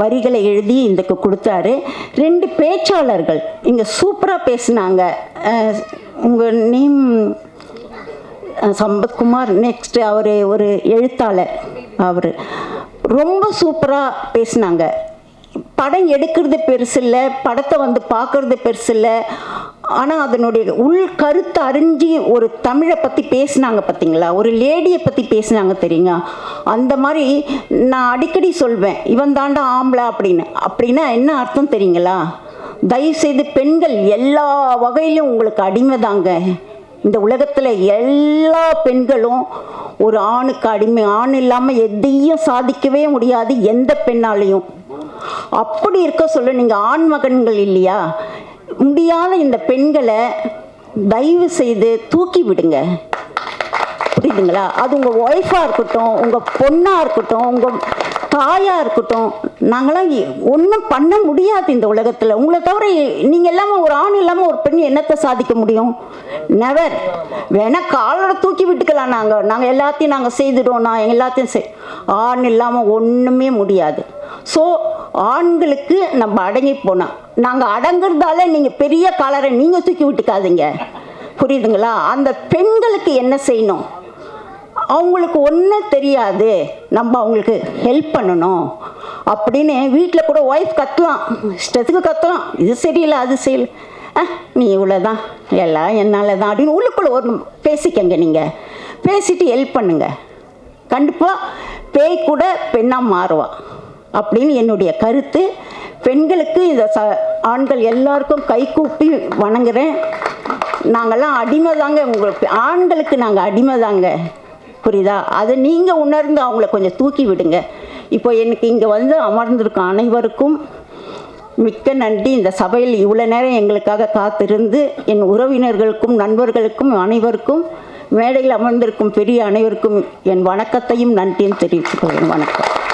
வரிகளை எழுதி இதுக்கு கொடுத்தாரு. 2 பேச்சாளர்கள் இங்கே சூப்பராக பேசினாங்க. உங்கள் நேம் சம்பத்குமார். நெக்ஸ்ட் அவர் ஒரு எழுத்தாளர், அவர் ரொம்ப சூப்பராக பேசினாங்க. படம் எடுக்கிறது பெருசு இல்லை, படத்தை வந்து பார்க்குறது பெருசு இல்லை, ஆனால் அதனுடைய உள் கருத்தை அறிஞ்சு ஒரு தமிழை பற்றி பேசினாங்க பார்த்தீங்களா, ஒரு லேடியை பற்றி பேசினாங்க தெரியுங்க. அந்த மாதிரி நான் அடிக்கடி சொல்வேன், இவன் தாண்டா ஆம்பளை அப்படின்னு. அப்படின்னா என்ன அர்த்தம் தெரியுங்களா? தயவுசெய்து பெண்கள் எல்லா வகையிலும் உங்களுக்கு அடிமை தாங்க. இந்த உலகத்தில் எல்லா பெண்களும் ஒரு ஆணுக்கு அடிமை. ஆண் இல்லாமல் எதையும் சாதிக்கவே முடியாது எந்த பெண்ணாலையும். அப்படி இருக்க சொல்ல நீங்கள் ஆண் மகன்கள் இல்லையா, முடியாத இந்த பெண்களை தயவு செய்து தூக்கி விடுங்க. புரியுதுங்களா? அது உங்கள் ஒய்ஃபாக இருக்கட்டும், உங்கள் பொண்ணாக இருக்கட்டும், உங்கள் தாயாக இருக்கட்டும். நாங்களாம் ஒன்றும் பண்ண முடியாது இந்த உலகத்தில். உங்களை தவிர நீங்கள் இல்லாமல் ஒரு ஆண் இல்லாமல் ஒரு பெண் என்னத்தை சாதிக்க முடியும்? நெவர். வேணால் காலோட தூக்கி விட்டுக்கலாம். நாங்கள் எல்லாத்தையும் நாங்கள் செய்துடுவோம், நான் எல்லாத்தையும் ஆண் இல்லாமல் ஒன்றுமே முடியாது. ஸோ ஆண்களுக்கு நம்ம அடங்கி போனோம். நாங்கள் அடங்குறதால நீங்கள் பெரிய காலரை நீங்கள் தூக்கி விட்டுக்காதீங்க. புரியுதுங்களா? அந்த பெண்களுக்கு என்ன செய்யணும், அவங்களுக்கு ஒன்றும் தெரியாது, நம்ம அவங்களுக்கு ஹெல்ப் பண்ணணும் அப்படின்னு வீட்டில் கூட ஒய்ஃப் கத்தலாம், இஷ்டத்துக்கு கத்தலாம், இது சரியில்லை அது சரியில்லை, நீ இவ்வளோதான் எல்லாம் என்னால் தான் அப்படின்னு உள்ளுக்குள்ளே ஒரு பேசிக்கங்க. நீங்கள் பேசிட்டு ஹெல்ப் பண்ணுங்க. கண்டிப்பாக பேய் கூட பெண்ணாக மாறுவா அப்படின்னு என்னுடைய கருத்து. பெண்களுக்கு இந்த ஆண்கள் எல்லாருக்கும் கை கூப்பி வணங்குறேன். நாங்கள்லாம் அடிமை தாங்க, உங்களுக்கு ஆண்களுக்கு நாங்கள் அடிமை தாங்க. புரியுதா? அதை நீங்கள் உணர்ந்து அவங்கள கொஞ்சம் தூக்கி விடுங்க. இப்போ எனக்கு இங்கே வந்து அமர்ந்திருக்கும் அனைவருக்கும் மிக்க நன்றி. இந்த சபையில் இவ்வளோ நேரம் எங்களுக்காக காத்திருந்து என் உறவினர்களுக்கும் நண்பர்களுக்கும் அனைவருக்கும் மேடையில் அமர்ந்திருக்கும் பெரிய அனைவருக்கும் என் வணக்கத்தையும் நன்றியும் தெரிவித்துக் கொள்கிறேன். வணக்கம்.